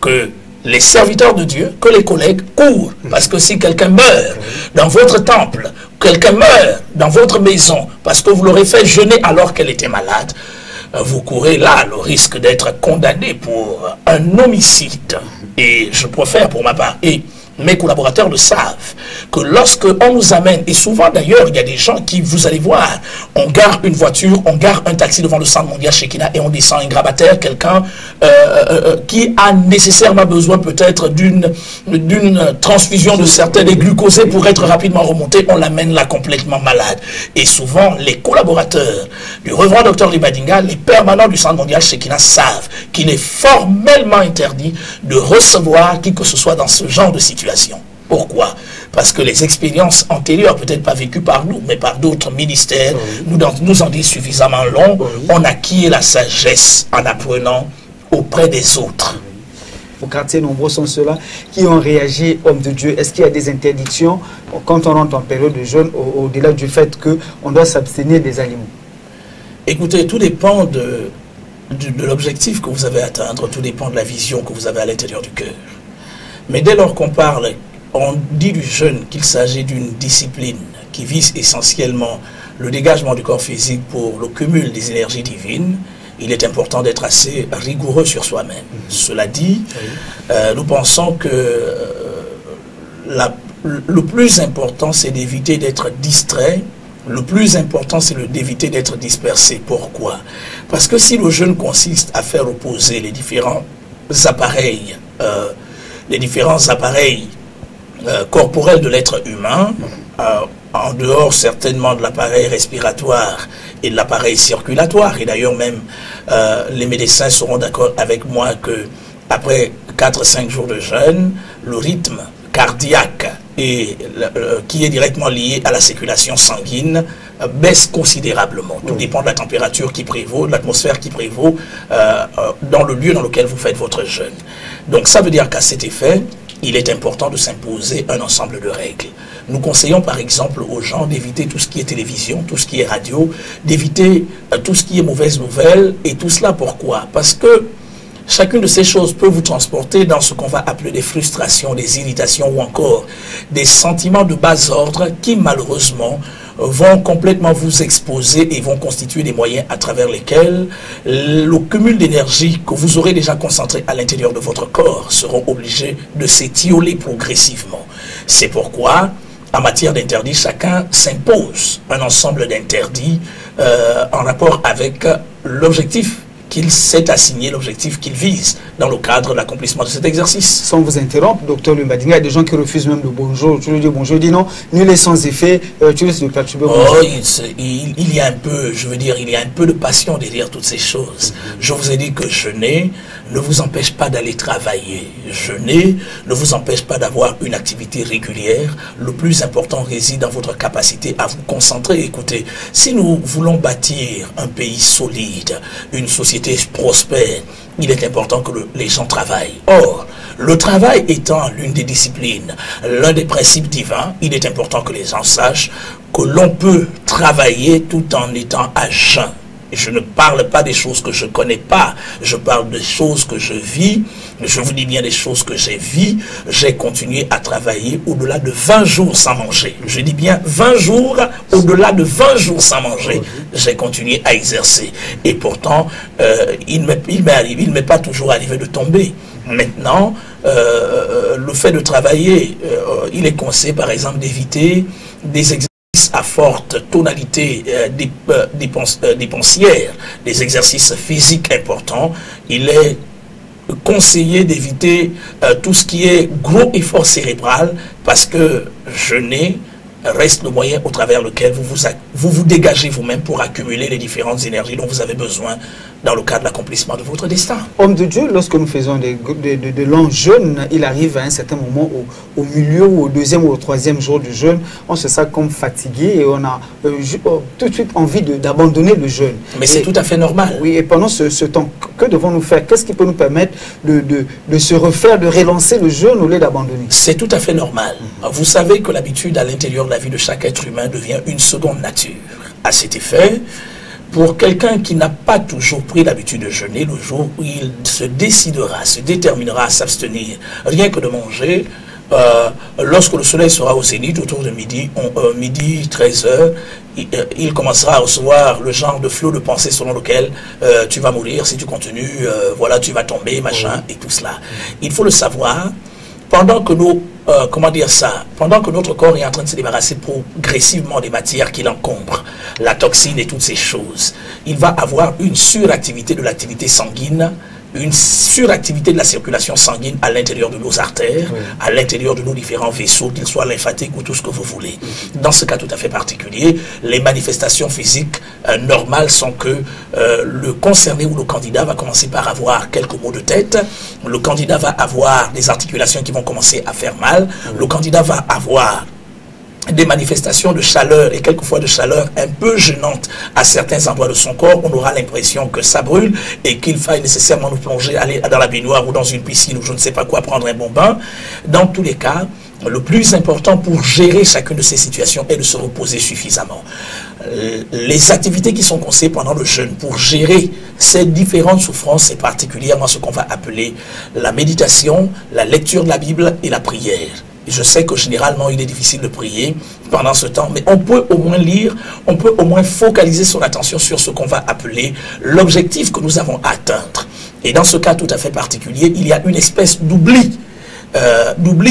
que les serviteurs de Dieu, que les collègues courent. Parce que si quelqu'un meurt dans votre temple, quelqu'un meurt dans votre maison, parce que vous l'aurez fait jeûner alors qu'elle était malade, vous courez là le risque d'être condamné pour un homicide. Et je préfère pour ma part, et mes collaborateurs le savent, que lorsque on nous amène, et souvent d'ailleurs il y a des gens qui, vous allez voir, on gare une voiture, on gare un taxi devant le centre mondial Shekinah et on descend un grabataire, quelqu'un qui a nécessairement besoin peut-être d'une transfusion de certains des glucosés pour être rapidement remonté, on l'amène là complètement malade. Et souvent les collaborateurs du reverend Dr Libadinga, les permanents du centre mondial Shekinah savent qu'il est formellement interdit de recevoir qui que ce soit dans ce genre de situation. Pourquoi? Parce que les expériences antérieures, peut-être pas vécues par nous, mais par d'autres ministères, nous en disent suffisamment long. On acquiert la sagesse en apprenant auprès des autres. Au quartier, nombreux sont ceux-là qui ont réagi, hommes de Dieu. Est-ce qu'il y a des interdictions quand on rentre en période de jeûne, au-delà du fait qu'on doit s'abstenir des aliments? Écoutez, tout dépend de l'objectif que vous avez à atteindre, tout dépend de la vision que vous avez à l'intérieur du cœur. Mais dès lors qu'on parle, on dit du jeûne qu'il s'agit d'une discipline qui vise essentiellement le dégagement du corps physique pour le cumul des énergies divines, il est important d'être assez rigoureux sur soi-même. Cela dit, nous pensons que le plus important, c'est d'éviter d'être distrait. Le plus important, c'est d'éviter d'être dispersé. Pourquoi? Parce que si le jeûne consiste à faire opposer les différents appareils, corporels de l'être humain, en dehors certainement de l'appareil respiratoire et de l'appareil circulatoire. Et d'ailleurs même, les médecins seront d'accord avec moi que après 4-5 jours de jeûne, le rythme cardiaque qui est directement lié à la circulation sanguine baisse considérablement. Tout dépend de la température qui prévaut, de l'atmosphère qui prévaut dans le lieu dans lequel vous faites votre jeûne. Donc ça veut dire qu'à cet effet, il est important de s'imposer un ensemble de règles. Nous conseillons par exemple aux gens d'éviter tout ce qui est télévision, tout ce qui est radio, d'éviter tout ce qui est mauvaise nouvelle, et tout cela pourquoi? Parce que chacune de ces choses peut vous transporter dans ce qu'on va appeler des frustrations, des irritations ou encore des sentiments de bas ordre qui malheureusement vont complètement vous exposer et vont constituer des moyens à travers lesquels le cumul d'énergie que vous aurez déjà concentré à l'intérieur de votre corps seront obligés de s'étioler progressivement. C'est pourquoi, en matière d'interdits, chacun s'impose un ensemble d'interdits en rapport avec l'objectif qu'il s'est assigné l'objectif qu'il vise dans le cadre de l'accomplissement de cet exercice. Sans vous interrompre, docteur Lumbadinga, il y a des gens qui refusent même le bonjour. Tu lui dis bonjour, dis non, nul est sans effet, tu laisses le perturber. Oh, il y a un peu, je veux dire, il y a un peu de passion derrière toutes ces choses. Je vous ai dit que jeûner ne vous empêche pas d'aller travailler. Jeûner ne vous empêche pas d'avoir une activité régulière. Le plus important réside dans votre capacité à vous concentrer. Écoutez, si nous voulons bâtir un pays solide, une société prospère, il est important que les gens travaillent. Or, le travail étant l'une des disciplines, l'un des principes divins, il est important que les gens sachent que l'on peut travailler tout en étant à jeun. Et je ne parle pas des choses que je ne connais pas, je parle des choses que je vis. Je vous dis bien des choses que j'ai vues. J'ai continué à travailler au-delà de 20 jours sans manger. Je dis bien 20 jours, au-delà de 20 jours sans manger, j'ai continué à exercer. Et pourtant, il ne m'est pas toujours arrivé de tomber. Maintenant, le fait de travailler, il est conseillé par exemple d'éviter des exercices à forte tonalité dépensière, des exercices physiques importants. Il est conseillé d'éviter tout ce qui est gros effort cérébral, parce que jeûner reste le moyen au travers lequel vous dégagez vous-même pour accumuler les différentes énergies dont vous avez besoin dans le cadre de l'accomplissement de votre destin. Homme de Dieu, lorsque nous faisons de longs jeûnes, il arrive à un certain moment au milieu ou au deuxième ou au troisième jour du jeûne, on se sent comme fatigué et on a tout de suite envie d'abandonner le jeûne. Mais c'est tout à fait normal. Oui, et pendant ce temps, que devons-nous faire? Qu'est-ce qui peut nous permettre de se refaire, de relancer le jeûne au lieu d'abandonner? C'est tout à fait normal. Vous savez que l'habitude à l'intérieur de la vie de chaque être humain devient une seconde nature. À cet effet, pour quelqu'un qui n'a pas toujours pris l'habitude de jeûner, le jour où il se déterminera à s'abstenir rien que de manger, lorsque le soleil sera au zénith autour de midi 13h, il commencera à recevoir le genre de flot de pensée selon lequel tu vas mourir si tu continues, voilà, tu vas tomber, machin, et tout cela. Il faut le savoir, pendant que pendant que notre corps est en train de se débarrasser progressivement des matières qui l'encombrent, la toxine et toutes ces choses, il va avoir une suractivité de l'activité sanguine, une suractivité de la circulation sanguine à l'intérieur de nos artères, à l'intérieur de nos différents vaisseaux, qu'ils soient lymphatiques ou tout ce que vous voulez. Dans ce cas tout à fait particulier, les manifestations physiques normales sont que le concerné ou le candidat va commencer par avoir quelques maux de tête, le candidat va avoir des articulations qui vont commencer à faire mal, le candidat va avoir des manifestations de chaleur et quelquefois de chaleur un peu gênantes à certains endroits de son corps. On aura l'impression que ça brûle et qu'il faille nécessairement nous plonger, aller dans la baignoire ou dans une piscine ou je ne sais pas quoi, prendre un bon bain. Dans tous les cas, le plus important pour gérer chacune de ces situations est de se reposer suffisamment. Les activités qui sont conseillées pendant le jeûne pour gérer ces différentes souffrances, c'est particulièrement ce qu'on va appeler la méditation, la lecture de la Bible et la prière. Je sais que généralement, il est difficile de prier pendant ce temps, mais on peut au moins lire, on peut au moins focaliser son attention sur ce qu'on va appeler l'objectif que nous avons à atteindre. Et dans ce cas tout à fait particulier, il y a une espèce d'oubli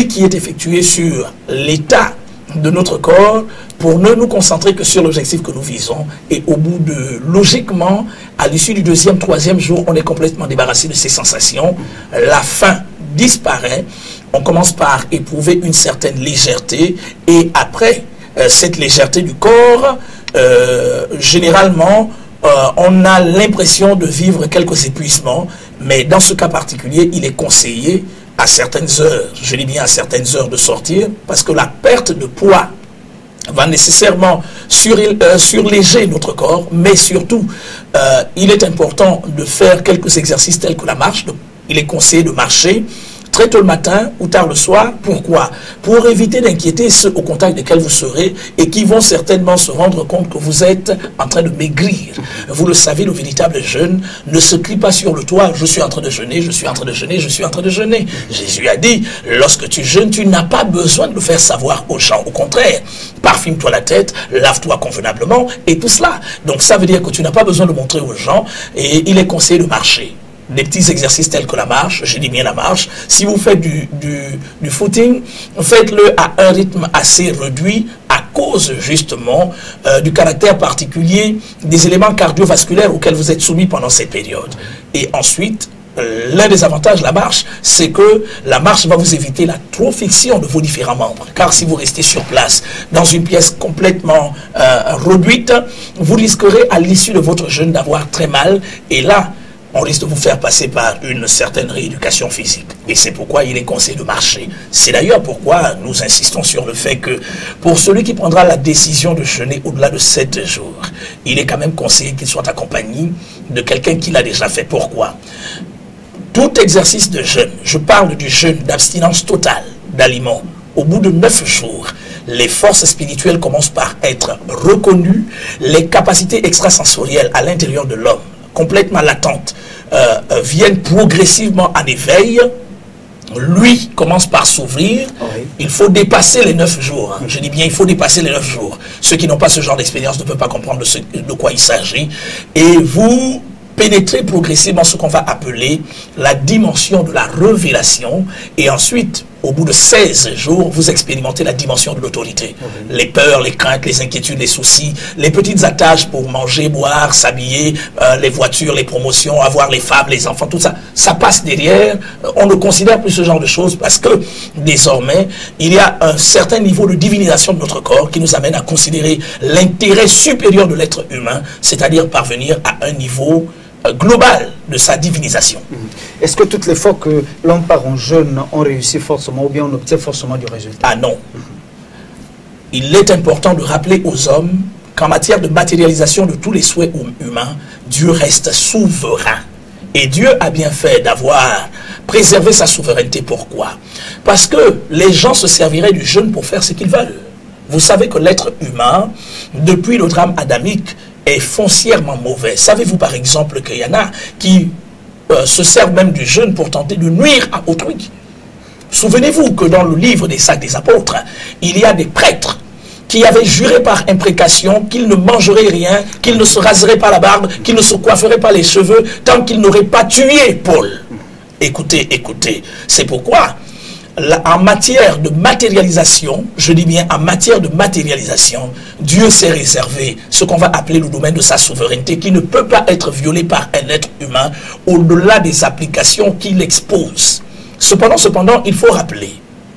qui est effectué sur l'état de notre corps pour ne nous concentrer que sur l'objectif que nous visons. Et au bout de, logiquement, à l'issue du deuxième, troisième jour, on est complètement débarrassé de ces sensations. La faim disparaît. On commence par éprouver une certaine légèreté et après cette légèreté du corps, généralement, on a l'impression de vivre quelques épuisements, mais dans ce cas particulier, il est conseillé à certaines heures, je dis bien à certaines heures de sortir, parce que la perte de poids va nécessairement surléger notre corps, mais surtout, il est important de faire quelques exercices tels que la marche. Il est conseillé de marcher très tôt le matin ou tard le soir. Pourquoi? Pour éviter d'inquiéter ceux au contact desquels vous serez et qui vont certainement se rendre compte que vous êtes en train de maigrir. Vous le savez, le véritable jeûne ne se crie pas sur le toit. Je suis en train de jeûner, je suis en train de jeûner, je suis en train de jeûner. Jésus a dit, lorsque tu jeûnes, tu n'as pas besoin de le faire savoir aux gens. Au contraire, parfume-toi la tête, lave-toi convenablement et tout cela. Donc ça veut dire que tu n'as pas besoin de montrer aux gens et il est conseillé de marcher. des petits exercices tels que la marche, je dis bien la marche. Si vous faites du footing, faites-le à un rythme assez réduit à cause justement du caractère particulier des éléments cardiovasculaires auxquels vous êtes soumis pendant cette période. Et ensuite, l'un des avantages de la marche, c'est que la marche va vous éviter la trop-fiction de vos différents membres. Car si vous restez sur place, dans une pièce complètement réduite, vous risquerez à l'issue de votre jeûne d'avoir très mal. Et là, on risque de vous faire passer par une certaine rééducation physique. Et c'est pourquoi il est conseillé de marcher. C'est d'ailleurs pourquoi nous insistons sur le fait que pour celui qui prendra la décision de jeûner au-delà de 7 jours, il est quand même conseillé qu'il soit accompagné de quelqu'un qui l'a déjà fait. Pourquoi? Tout exercice de jeûne, je parle du jeûne d'abstinence totale d'aliments, au bout de 9 jours, les forces spirituelles commencent par être reconnues, les capacités extrasensorielles à l'intérieur de l'homme, complètement latentes, viennent progressivement en éveil. Lui commence par s'ouvrir. Oui. Il faut dépasser les 9 jours. Je dis bien, il faut dépasser les 9 jours. Ceux qui n'ont pas ce genre d'expérience ne peuvent pas comprendre de quoi il s'agit. Et vous pénétrez progressivement ce qu'on va appeler la dimension de la révélation. Et ensuite, au bout de 16 jours, vous expérimentez la dimension de l'autorité. Les peurs, les craintes, les inquiétudes, les soucis, les petites attaches pour manger, boire, s'habiller, les voitures, les promotions, avoir les femmes, les enfants, tout ça, ça passe derrière. On ne considère plus ce genre de choses parce que désormais, il y a un certain niveau de divinisation de notre corps qui nous amène à considérer l'intérêt supérieur de l'être humain, c'est-à-dire parvenir à un niveau global de sa divinisation. Est-ce que toutes les fois que l'on part en jeûne, on réussit forcément ou bien on obtient forcément du résultat? Ah non. Il est important de rappeler aux hommes qu'en matière de matérialisation de tous les souhaits humains, Dieu reste souverain. Et Dieu a bien fait d'avoir préservé sa souveraineté. Pourquoi? Parce que les gens se serviraient du jeûne pour faire ce qu'ils veulent. Vous savez que l'être humain, depuis le drame adamique, est foncièrement mauvais. Savez-vous par exemple qu'il y en a qui se servent même du jeûne pour tenter de nuire à autrui? Souvenez-vous que dans le livre des Actes des Apôtres, il y a des prêtres qui avaient juré par imprécation qu'ils ne mangeraient rien, qu'ils ne se raseraient pas la barbe, qu'ils ne se coifferaient pas les cheveux tant qu'ils n'auraient pas tué Paul. Écoutez, écoutez, c'est pourquoi en matière de matérialisation, je dis bien en matière de matérialisation, Dieu s'est réservé ce qu'on va appeler le domaine de sa souveraineté qui ne peut pas être violé par un être humain au-delà des applications qu'il expose. Cependant, il faut rappeler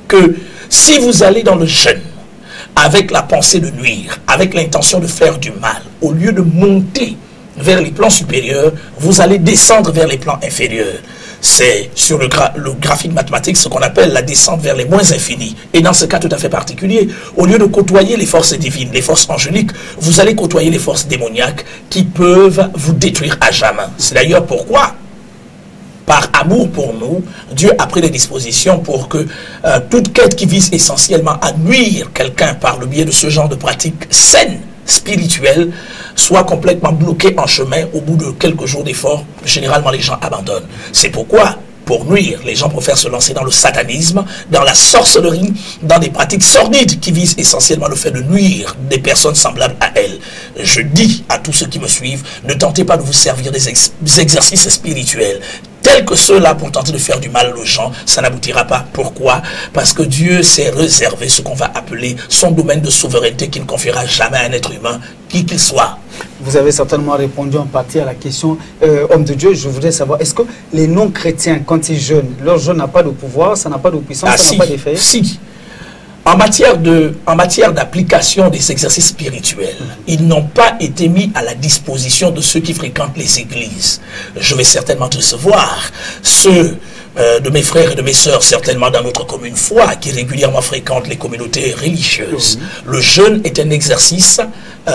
que si vous allez dans le jeûne avec la pensée de nuire, avec l'intention de faire du mal, au lieu de monter vers les plans supérieurs, vous allez descendre vers les plans inférieurs. C'est sur le graphique mathématique ce qu'on appelle la descente vers les moins infinis. Et dans ce cas tout à fait particulier, au lieu de côtoyer les forces divines, les forces angéliques, vous allez côtoyer les forces démoniaques qui peuvent vous détruire à jamais. C'est d'ailleurs pourquoi, par amour pour nous, Dieu a pris des dispositions pour que toute quête qui vise essentiellement à nuire quelqu'un par le biais de ce genre de pratiques saines, spirituelles, soit complètement bloqué en chemin au bout de quelques jours d'efforts. Généralement, les gens abandonnent. C'est pourquoi, pour nuire, les gens préfèrent se lancer dans le satanisme, dans la sorcellerie, dans des pratiques sordides qui visent essentiellement le fait de nuire des personnes semblables à elles. Je dis à tous ceux qui me suivent, ne tentez pas de vous servir des exercices spirituels tels que ceux-là pour tenter de faire du mal aux gens, ça n'aboutira pas. Pourquoi? Parce que Dieu s'est réservé ce qu'on va appeler son domaine de souveraineté qui ne confiera jamais à un être humain, qui qu'il soit. Vous avez certainement répondu en partie à la question, homme de Dieu. Je voudrais savoir, est-ce que les non-chrétiens, quand ils jeûnent, leur jeûne n'a pas de pouvoir, ça n'a pas de puissance, ça n'a pas d'effet? Si. En matière d'application des exercices spirituels, ils n'ont pas été mis à la disposition de ceux qui fréquentent les églises. Je vais certainement recevoir ceux de mes frères et de mes sœurs, certainement dans notre commune foi, qui régulièrement fréquentent les communautés religieuses. Le jeûne est un exercice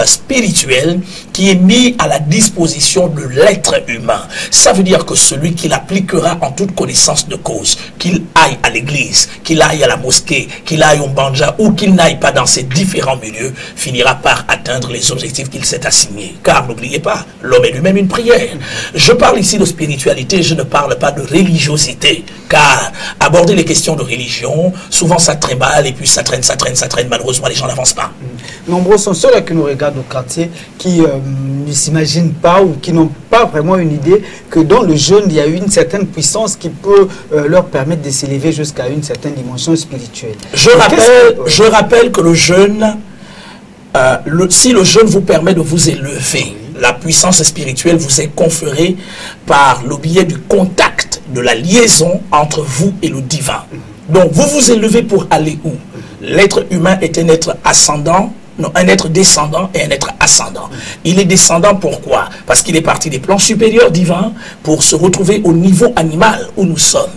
spirituel qui est mis à la disposition de l'être humain. Ça veut dire que celui qui l'appliquera en toute connaissance de cause, qu'il aille à l'église, qu'il aille à la mosquée, qu'il aille au banja ou qu'il n'aille pas dans ces différents milieux, finira par atteindre les objectifs qu'il s'est assignés. Car n'oubliez pas, l'homme est lui-même une prière. Je parle ici de spiritualité, je ne parle pas de religiosité. Car aborder les questions de religion, souvent ça trimballe et puis ça traîne, malheureusement les gens n'avancent pas. nombreux sont ceux-là qui nous regardent au quartier, qui ne s'imaginent pas ou qui n'ont pas vraiment une idée que dans le jeûne, il y a une certaine puissance qui peut leur permettre de s'élever jusqu'à une certaine dimension spirituelle. Je rappelle que le jeûne, si le jeûne vous permet de vous élever, la puissance spirituelle vous est conférée par le biais du contact, de la liaison entre vous et le divin. Donc vous vous élevez pour aller où? L'être humain est un être ascendant, non, un être descendant et un être ascendant. Il est descendant pourquoi? Parce qu'il est parti des plans supérieurs divins pour se retrouver au niveau animal où nous sommes.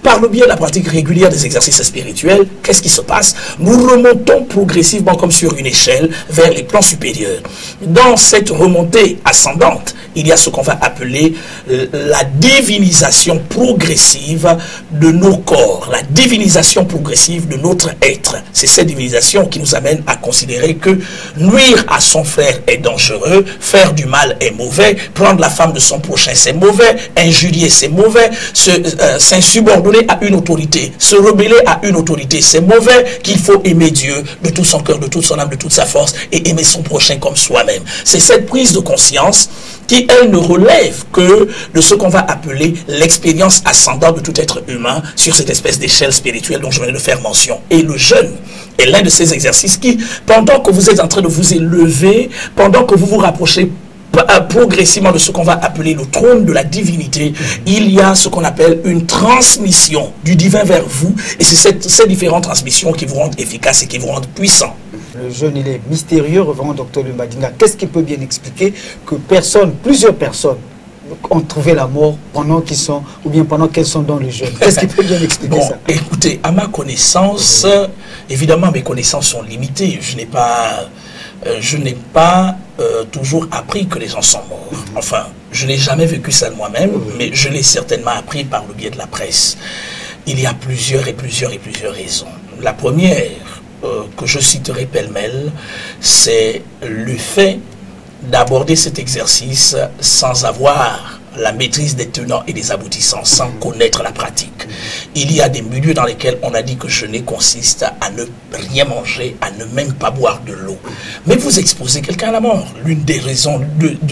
Par le biais de la pratique régulière des exercices spirituels, qu'est-ce qui se passe? Nous remontons progressivement comme sur une échelle vers les plans supérieurs. Dans cette remontée ascendante, il y a ce qu'on va appeler la divinisation progressive de nos corps, la divinisation progressive de notre être. C'est cette divinisation qui nous amène à considérer que nuire à son frère est dangereux, faire du mal est mauvais, prendre la femme de son prochain c'est mauvais, injurier c'est mauvais, s'insubordonner à une autorité, se rebeller à une autorité, c'est mauvais, qu'il faut aimer Dieu de tout son cœur, de toute son âme, de toute sa force et aimer son prochain comme soi-même. C'est cette prise de conscience qui, elle, ne relève que de ce qu'on va appeler l'expérience ascendante de tout être humain sur cette espèce d'échelle spirituelle dont je venais de faire mention. Et le jeûne est l'un de ces exercices qui, pendant que vous êtes en train de vous élever, pendant que vous vous rapprochez progressivement de ce qu'on va appeler le trône de la divinité, il y a ce qu'on appelle une transmission du divin vers vous, et c'est ces différentes transmissions qui vous rendent efficaces et qui vous rendent puissants. Le jeûne, il est mystérieux, revenons Dr Lumbadinga. Qu'est-ce qui peut bien expliquer que plusieurs personnes ont trouvé la mort pendant qu'ils sont, ou bien pendant qu'elles sont dans le jeûne? Qu'est-ce qui peut bien expliquer ça? Écoutez, à ma connaissance, évidemment mes connaissances sont limitées, je n'ai pas toujours appris que les gens sont morts. Enfin, je n'ai jamais vécu ça de moi-même, mais je l'ai certainement appris par le biais de la presse. Il y a plusieurs raisons. La première, que je citerai pêle-mêle, c'est le fait d'aborder cet exercice sans avoir la maîtrise des tenants et des aboutissants, sans connaître la pratique. Il y a des milieux dans lesquels on a dit que jeûner consiste à ne rien manger, à ne même pas boire de l'eau. Mais vous exposez quelqu'un à la mort. L'une des raisons,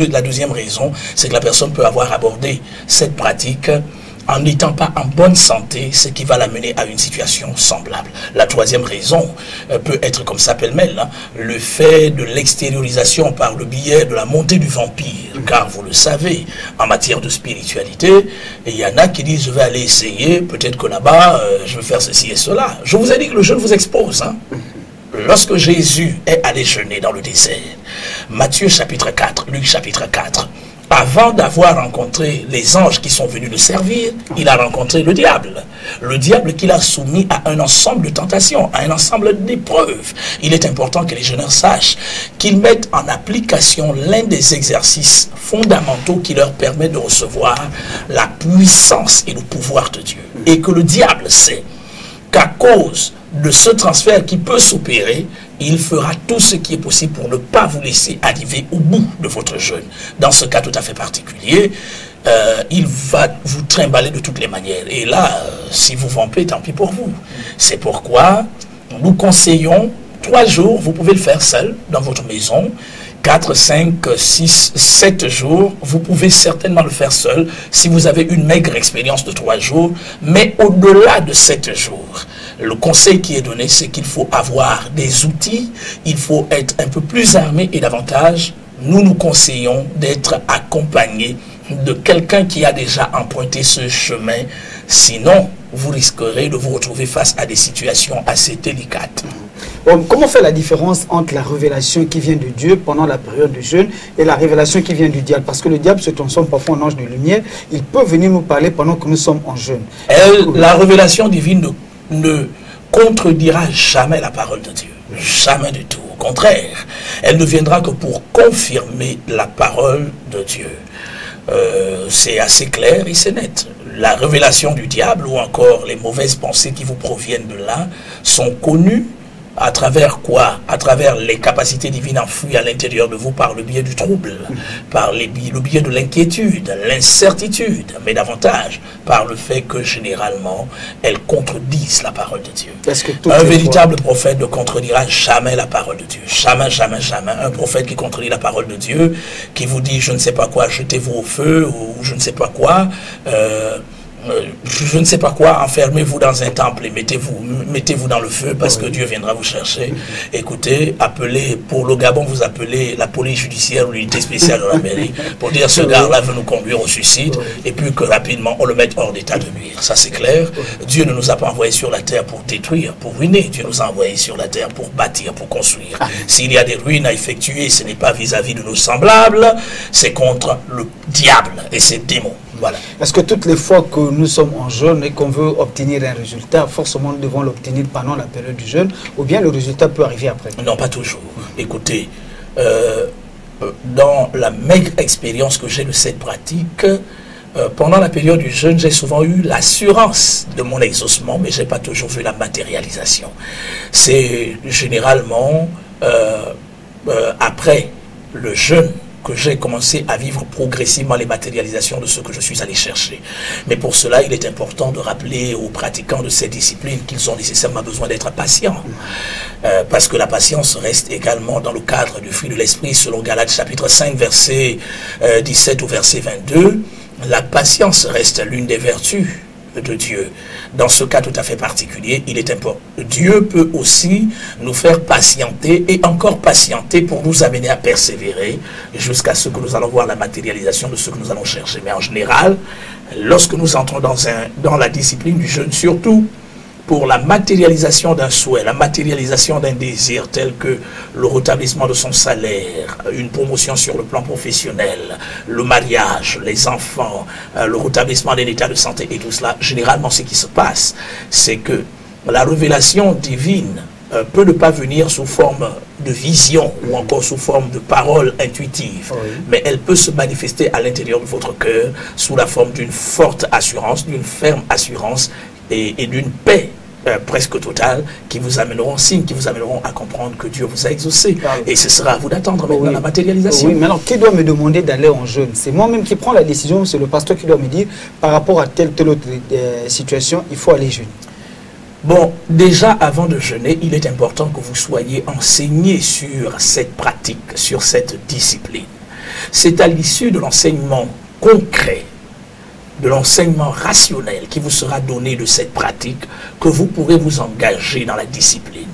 la deuxième raison, c'est que la personne peut avoir abordé cette pratique en n'étant pas en bonne santé, ce qui va l'amener à une situation semblable. La troisième raison peut être comme ça pêle-mêle, le fait de l'extériorisation par le biais de la montée du vampire. Car vous le savez, en matière de spiritualité, il y en a qui disent je vais aller essayer, peut-être que là-bas, je vais faire ceci et cela. Je vous ai dit que le jeûne vous expose. Lorsque Jésus est allé jeûner dans le désert, Matthieu chapitre 4, Luc chapitre 4, avant d'avoir rencontré les anges qui sont venus le servir, il a rencontré le diable. Le diable qu'il a soumis à un ensemble de tentations, à un ensemble d'épreuves. Il est important que les jeûneurs sachent qu'ils mettent en application l'un des exercices fondamentaux qui leur permet de recevoir la puissance et le pouvoir de Dieu. Et que le diable sait qu'à cause de ce transfert qui peut s'opérer, il fera tout ce qui est possible pour ne pas vous laisser arriver au bout de votre jeûne. Dans ce cas tout à fait particulier, il va vous trimballer de toutes les manières. Et là, si vous vampez, tant pis pour vous. C'est pourquoi nous conseillons 3 jours, vous pouvez le faire seul dans votre maison. 4, 5, 6, 7 jours, vous pouvez certainement le faire seul si vous avez une maigre expérience de 3 jours. Mais au-delà de 7 jours, le conseil qui est donné, c'est qu'il faut avoir des outils, il faut être un peu plus armé et davantage, nous conseillons d'être accompagné de quelqu'un qui a déjà emprunté ce chemin. Sinon, vous risquerez de vous retrouver face à des situations assez délicates. Bon, comment faire la différence entre la révélation qui vient de Dieu pendant la période de jeûne et la révélation qui vient du diable? Parce que le diable se transforme parfois en ange de lumière. Il peut venir nous parler pendant que nous sommes en jeûne. La révélation divine ne contredira jamais la parole de Dieu. Jamais du tout. Au contraire, elle ne viendra que pour confirmer la parole de Dieu. C'est assez clair et c'est net. La révélation du diable ou encore les mauvaises pensées qui vous proviennent de là sont connues À travers quoi? À travers les capacités divines enfouies à l'intérieur de vous par le biais du trouble, par le biais de l'inquiétude, l'incertitude, mais davantage par le fait que généralement, elles contredisent la parole de Dieu. Un véritable prophète ne contredira jamais la parole de Dieu. Jamais, jamais, jamais. Un prophète qui contredit la parole de Dieu, qui vous dit je ne sais pas quoi, jetez-vous au feu, ou je ne sais pas quoi, je ne sais pas quoi, enfermez-vous dans un temple et mettez-vous dans le feu parce que Dieu viendra vous chercher. Écoutez, appelez, pour le Gabon, vous appelez la police judiciaire ou l'unité spéciale de la mairie pour dire ce gars-là veut nous conduire au suicide et puis que rapidement on le mette hors d'état de nuire. Ça c'est clair. Dieu ne nous a pas envoyés sur la terre pour détruire, pour ruiner. Dieu nous a envoyés sur la terre pour bâtir, pour construire. S'il y a des ruines à effectuer, ce n'est pas vis-à-vis de nos semblables, c'est contre le diable et ses démons. Voilà. Est-ce que toutes les fois que nous sommes en jeûne et qu'on veut obtenir un résultat, forcément nous devons l'obtenir pendant la période du jeûne, ou bien le résultat peut arriver après? Non, pas toujours. Écoutez, dans la maigre expérience que j'ai de cette pratique, pendant la période du jeûne, j'ai souvent eu l'assurance de mon exaucement, mais je n'ai pas toujours vu la matérialisation. C'est généralement après le jeûne que j'ai commencé à vivre progressivement les matérialisations de ce que je suis allé chercher. Mais pour cela, il est important de rappeler aux pratiquants de ces disciplines qu'ils ont nécessairement besoin d'être patients. Parce que la patience reste également dans le cadre du fruit de l'esprit, selon Galates chapitre 5, verset 17 au verset 22. La patience reste l'une des vertus de Dieu. Dans ce cas tout à fait particulier, il est important. Dieu peut aussi nous faire patienter et encore patienter pour nous amener à persévérer jusqu'à ce que nous allons voir la matérialisation de ce que nous allons chercher. Mais en général, lorsque nous entrons dans la discipline du jeûne, surtout pour la matérialisation d'un souhait, la matérialisation d'un désir tel que le rétablissement de son salaire, une promotion sur le plan professionnel, le mariage, les enfants, le rétablissement d'un état de santé et tout cela, généralement ce qui se passe, c'est que la révélation divine peut ne pas venir sous forme de vision ou encore sous forme de parole intuitive, mais elle peut se manifester à l'intérieur de votre cœur sous la forme d'une forte assurance, d'une ferme assurance et d'une paix presque totale qui vous amèneront, signes qui vous amèneront à comprendre que Dieu vous a exaucé. Et ce sera à vous d'attendre maintenant la matérialisation. Oui, mais alors qui doit me demander d'aller en jeûne? C'est moi-même qui prends la décision, c'est le pasteur qui doit me dire par rapport à telle autre situation, il faut aller jeûner. Bon, déjà avant de jeûner, il est important que vous soyez enseigné sur cette pratique, sur cette discipline. C'est à l'issue de l'enseignement concret, de l'enseignement rationnel qui vous sera donné de cette pratique que vous pourrez vous engager dans la discipline.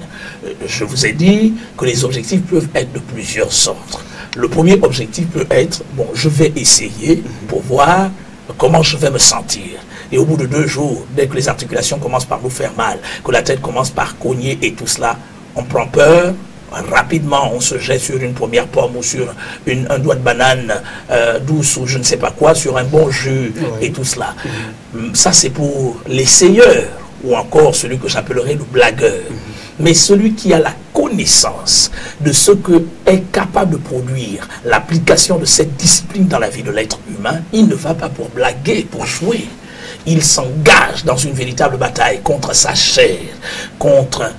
Je vous ai dit que les objectifs peuvent être de plusieurs sortes. Le premier objectif peut être, bon, je vais essayer pour voir comment je vais me sentir. Et au bout de 2 jours, dès que les articulations commencent par nous faire mal, que la tête commence par cogner et tout cela, on prend peur. Rapidement, on se jette sur une première pomme ou sur un doigt de banane douce ou je ne sais pas quoi, sur un bon jus et tout cela. Ça, c'est pour l'essayeur ou encore celui que j'appellerais le blagueur. Mais celui qui a la connaissance de ce que est capable de produire l'application de cette discipline dans la vie de l'être humain, il ne va pas pour blaguer, pour jouer. Il s'engage dans une véritable bataille contre sa chair, contre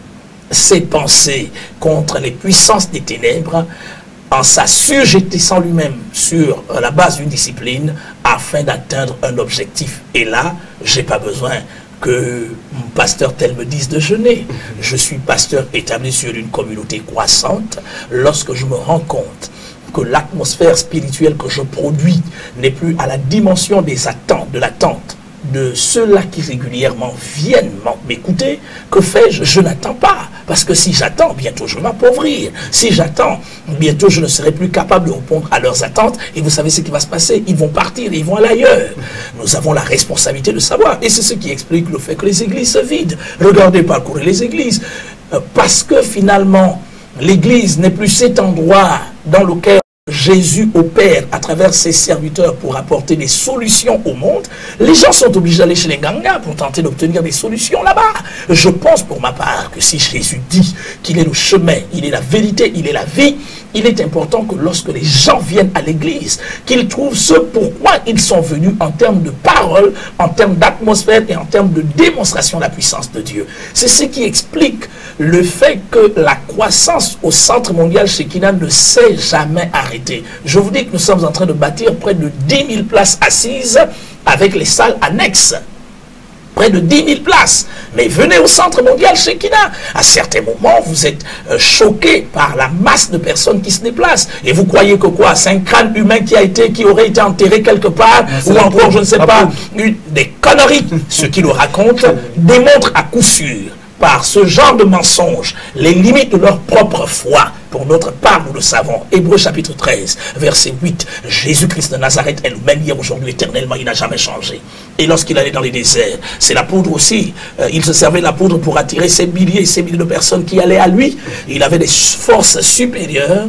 ses pensées, contre les puissances des ténèbres, en s'assujettissant lui-même sur la base d'une discipline afin d'atteindre un objectif. Et là, je n'ai pas besoin que mon pasteur tel me dise de jeûner. Je suis pasteur établi sur une communauté croissante. Lorsque je me rends compte que l'atmosphère spirituelle que je produis n'est plus à la dimension des attentes, de l'attente de ceux-là qui régulièrement viennent m'écouter, que fais-je? Je n'attends pas. Parce que si j'attends, bientôt je vais m'appauvrir. Si j'attends, bientôt je ne serai plus capable de répondre à leurs attentes. Et vous savez ce qui va se passer? Ils vont partir et ils vont aller ailleurs. Nous avons la responsabilité de savoir. Et c'est ce qui explique le fait que les églises se vident. Regardez parcourir les églises. Parce que finalement, l'église n'est plus cet endroit dans lequel Jésus opère à travers ses serviteurs pour apporter des solutions au monde. Les gens sont obligés d'aller chez les gangas pour tenter d'obtenir des solutions là-bas. Je pense pour ma part que si Jésus dit qu'il est le chemin, il est la vérité, il est la vie, il est important que lorsque les gens viennent à l'église, qu'ils trouvent ce pourquoi ils sont venus en termes de parole, en termes d'atmosphère et en termes de démonstration de la puissance de Dieu. C'est ce qui explique le fait que la croissance au Centre mondial Shekinah ne s'est jamais arrêtée. Je vous dis que nous sommes en train de bâtir près de 10 000 places assises avec les salles annexes. Près de 10 000 places. Mais venez au Centre mondial Shekinah. À certains moments, vous êtes choqués par la masse de personnes qui se déplacent. Et vous croyez que quoi? C'est un crâne humain qui aurait été enterré quelque part, ou encore, je ne sais pas, des conneries. Ce qu'ils nous racontent démontre à coup sûr, par ce genre de mensonges, les limites de leur propre foi. Pour notre part, nous le savons. Hébreux chapitre 13, verset 8. Jésus-Christ de Nazareth est le même hier, aujourd'hui, éternellement, il n'a jamais changé. Et lorsqu'il allait dans les déserts, c'est la poudre aussi. Il se servait de la poudre pour attirer ces milliers et ces milliers de personnes qui allaient à lui. Il avait des forces supérieures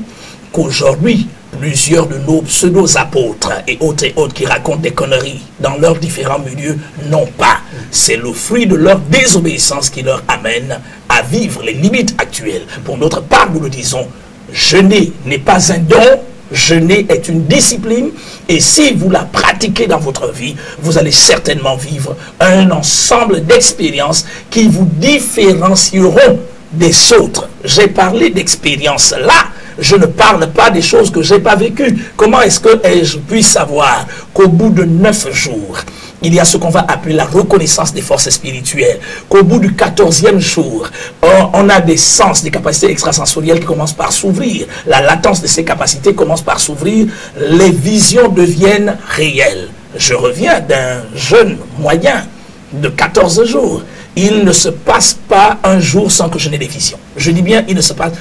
qu'aujourd'hui, plusieurs de nos pseudo-apôtres et autres qui racontent des conneries dans leurs différents milieux n'ont pas. C'est le fruit de leur désobéissance qui leur amène à vivre les limites actuelles. Pour notre part, nous le disons, jeûner n'est pas un don, jeûner est une discipline, et si vous la pratiquez dans votre vie, vous allez certainement vivre un ensemble d'expériences qui vous différencieront des autres. J'ai parlé d'expériences là. Je ne parle pas des choses que je n'ai pas vécues. Comment est-ce que je puisse savoir qu'au bout de 9 jours, il y a ce qu'on va appeler la reconnaissance des forces spirituelles, qu'au bout du 14e jour, on a des sens, des capacités extrasensorielles qui commencent par s'ouvrir. La latence de ces capacités commence par s'ouvrir. Les visions deviennent réelles. Je reviens d'un jeûne moyen de 14 jours. Il ne se passe pas un jour sans que je n'ai des visions. Je dis bien, il ne se passe...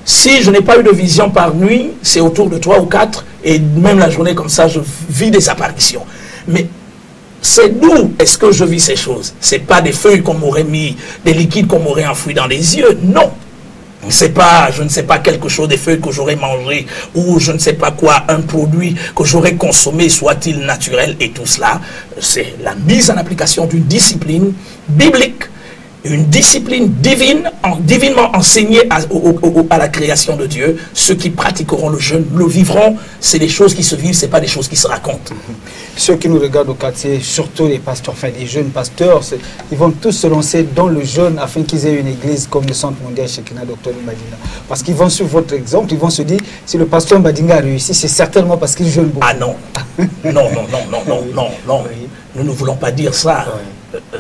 Si je n'ai pas eu de vision par nuit, c'est autour de 3 ou 4, et même la journée comme ça, je vis des apparitions. Mais c'est d'où est-ce que je vis ces choses? Ce n'est pas des feuilles qu'on m'aurait mis, des liquides qu'on m'aurait enfouis dans les yeux, non. C'est pas, je ne sais pas, quelque chose, des feuilles que j'aurais mangé, ou je ne sais pas quoi, un produit que j'aurais consommé, soit-il naturel, et tout cela. C'est la mise en application d'une discipline biblique, une discipline divine, divinement enseignée à la création de Dieu. Ceux qui pratiqueront le jeûne le vivront. C'est des choses qui se vivent, ce n'est pas des choses qui se racontent. Ceux qui nous regardent au quartier, surtout les pasteurs, enfin les jeunes pasteurs, ils vont tous se lancer dans le jeûne afin qu'ils aient une église comme le Centre mondial Shekinah, Dr Mbadinga. Parce qu'ils vont suivre votre exemple, ils vont se dire, si le pasteur Mbadinga a réussi, c'est certainement parce qu'il jeûne beaucoup. Ah non, non. Oui. Nous ne voulons pas dire ça. Oui.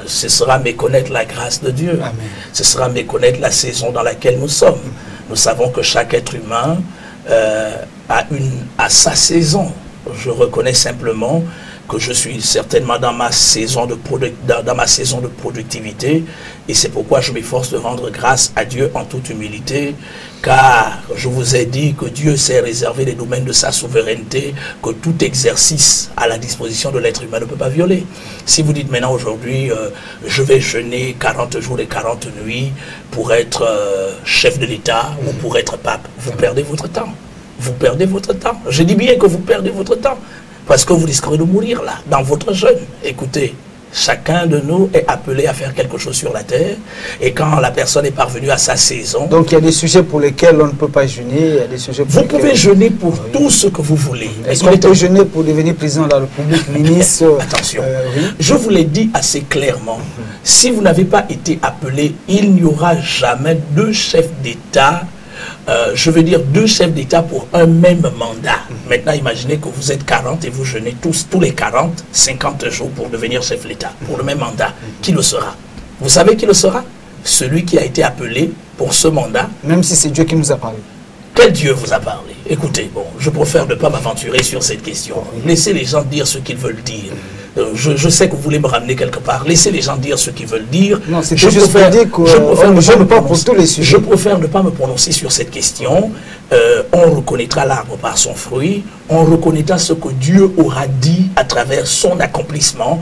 Ce sera méconnaître la grâce de Dieu. Amen. Ce sera méconnaître la saison dans laquelle nous sommes. Nous savons que chaque être humain a sa saison. Je reconnais simplement que je suis certainement dans ma saison de productivité, et c'est pourquoi je m'efforce de rendre grâce à Dieu en toute humilité, car je vous ai dit que Dieu s'est réservé les domaines de sa souveraineté, que tout exercice à la disposition de l'être humain ne peut pas violer. Si vous dites maintenant aujourd'hui, je vais jeûner 40 jours et 40 nuits pour être chef de l'État ou pour être pape, vous perdez votre temps. Vous perdez votre temps. Je dis bien que vous perdez votre temps. Parce que vous risquerez de mourir là, dans votre jeûne. Écoutez, chacun de nous est appelé à faire quelque chose sur la terre. Et quand la personne est parvenue à sa saison... Donc il y a des sujets pour lesquels on ne peut pas jeûner. Il y a des sujets pour vous pouvez jeûner pour tout ce que vous voulez. Est-ce qu'on peut jeûner pour devenir président de la République, ministre? Attention, oui. Je vous l'ai dit assez clairement. Si vous n'avez pas été appelé, il n'y aura jamais deux chefs d'État. Je veux dire 2 chefs d'État pour un même mandat. Maintenant, imaginez que vous êtes 40 et vous jeûnez tous les 40, 50 jours pour devenir chef d'État, pour le même mandat. Qui le sera? Vous savez qui le sera? Celui qui a été appelé pour ce mandat. Même si c'est Dieu qui nous a parlé. Quel Dieu vous a parlé? Écoutez, bon, je préfère ne pas m'aventurer sur cette question. Laissez les gens dire ce qu'ils veulent dire. Je sais que vous voulez me ramener quelque part. Laissez les gens dire ce qu'ils veulent dire. Non, c'est juste pour dire que je préfère ne pas me prononcer sur cette question. On reconnaîtra l'arbre par son fruit. On reconnaîtra ce que Dieu aura dit à travers son accomplissement.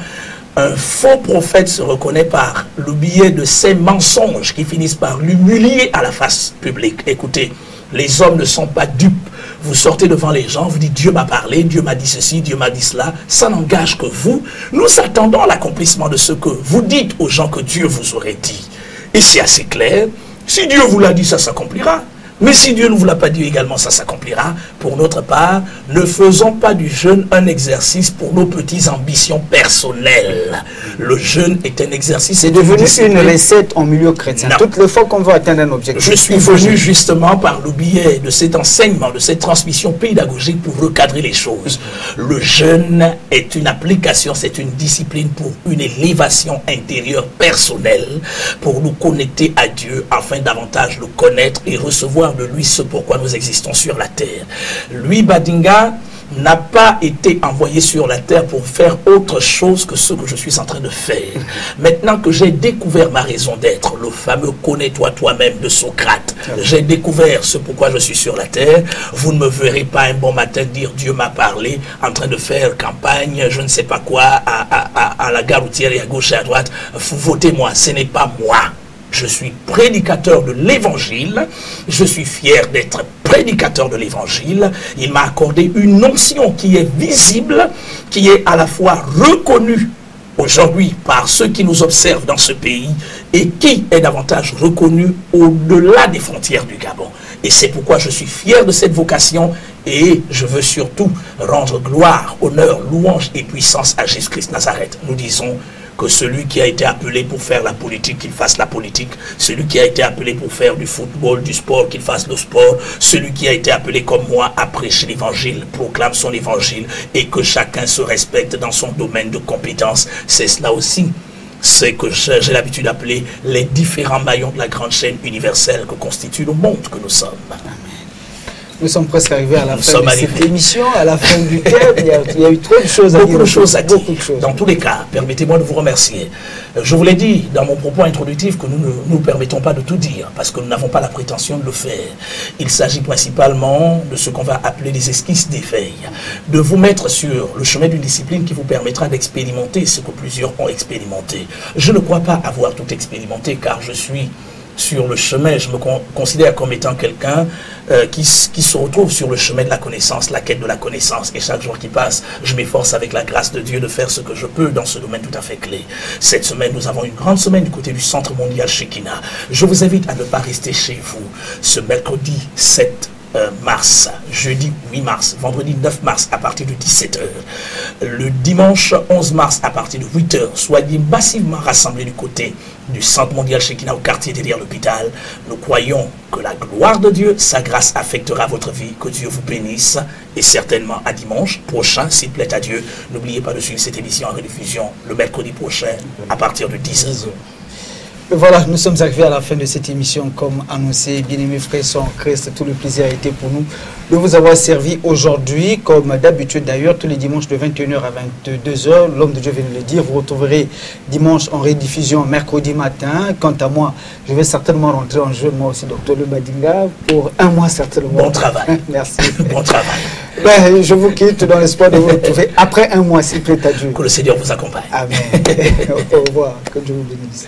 Un faux prophète se reconnaît par le biais de ces mensonges qui finissent par l'humilier à la face publique. Écoutez, les hommes ne sont pas dupes. Vous sortez devant les gens, vous dites Dieu m'a parlé, Dieu m'a dit ceci, Dieu m'a dit cela. Ça n'engage que vous. Nous attendons l'accomplissement de ce que vous dites aux gens que Dieu vous aurait dit. Et c'est assez clair. Si Dieu vous l'a dit, ça s'accomplira. Mais si Dieu ne vous l'a pas dit également, ça s'accomplira. Pour notre part, ne faisons pas du jeûne un exercice pour nos petites ambitions personnelles. Le jeûne est un exercice. C'est devenu une recette en milieu chrétien. Non. Toutes les fois qu'on veut atteindre un objectif. Je suis venu justement par le biais de cet enseignement, de cette transmission pédagogique pour recadrer les choses. Le jeûne est une application, c'est une discipline pour une élévation intérieure personnelle, pour nous connecter à Dieu afin davantage le connaître et recevoir de lui ce pourquoi nous existons sur la terre. Lui, Badinga, n'a pas été envoyé sur la terre pour faire autre chose que ce que je suis en train de faire. Maintenant que j'ai découvert ma raison d'être, le fameux « connais-toi toi-même » de Socrate, j'ai découvert ce pourquoi je suis sur la terre, vous ne me verrez pas un bon matin dire « Dieu m'a parlé » en train de faire campagne, je ne sais pas quoi, à la gare routière et à gauche et à droite, votez-moi, ce n'est pas moi. Je suis prédicateur de l'évangile, je suis fier d'être prédicateur de l'évangile. Il m'a accordé une onction qui est visible, qui est à la fois reconnue aujourd'hui par ceux qui nous observent dans ce pays et qui est davantage reconnue au-delà des frontières du Gabon. Et c'est pourquoi je suis fier de cette vocation et je veux surtout rendre gloire, honneur, louange et puissance à Jésus-Christ Nazareth. Nous disons que celui qui a été appelé pour faire la politique, qu'il fasse la politique. Celui qui a été appelé pour faire du football, du sport, qu'il fasse le sport. Celui qui a été appelé comme moi à prêcher l'évangile, proclame son évangile et que chacun se respecte dans son domaine de compétence. C'est cela aussi. C'est que j'ai l'habitude d'appeler les différents maillons de la grande chaîne universelle que constitue le monde que nous sommes. Nous sommes presque arrivés à la fin de cette émission, à la fin du thème. Il y a eu trop de choses à dire. Beaucoup de choses à dire. Dans tous les cas, permettez-moi de vous remercier. Je vous l'ai dit dans mon propos introductif que nous ne nous permettons pas de tout dire parce que nous n'avons pas la prétention de le faire. Il s'agit principalement de ce qu'on va appeler des esquisses d'éveil, de vous mettre sur le chemin d'une discipline qui vous permettra d'expérimenter ce que plusieurs ont expérimenté. Je ne crois pas avoir tout expérimenté car je suis sur le chemin, je me considère comme étant quelqu'un qui se retrouve sur le chemin de la connaissance, la quête de la connaissance. Et chaque jour qui passe, je m'efforce avec la grâce de Dieu de faire ce que je peux dans ce domaine tout à fait clé. Cette semaine, nous avons une grande semaine du côté du Centre mondial Shekinah. Je vous invite à ne pas rester chez vous. Ce mercredi 7 mars, jeudi 8 mars, vendredi 9 mars à partir de 17h, le dimanche 11 mars à partir de 8h, soyez massivement rassemblés du côté du Centre mondial Shekinah au quartier derrière l'hôpital. Nous croyons que la gloire de Dieu, sa grâce affectera votre vie, que Dieu vous bénisse et certainement à dimanche prochain, s'il plaît à Dieu. N'oubliez pas de suivre cette émission en rediffusion le mercredi prochain à partir de 10h. Voilà, nous sommes arrivés à la fin de cette émission comme annoncé. Bien-aimés frères en Christ, tout le plaisir a été pour nous de vous avoir servi aujourd'hui, comme d'habitude d'ailleurs, tous les dimanches de 21h à 22h. L'homme de Dieu vient de le dire, vous retrouverez dimanche en rediffusion mercredi matin. Quant à moi, je vais certainement rentrer en jeu, moi aussi, Dr. Badinga, pour un mois certainement. Bon travail. Merci. Bon travail. Ben, je vous quitte dans l'espoir de vous retrouver après un mois, s'il plaît à Dieu. Que le Seigneur vous accompagne. Amen. Au revoir. Que Dieu vous bénisse.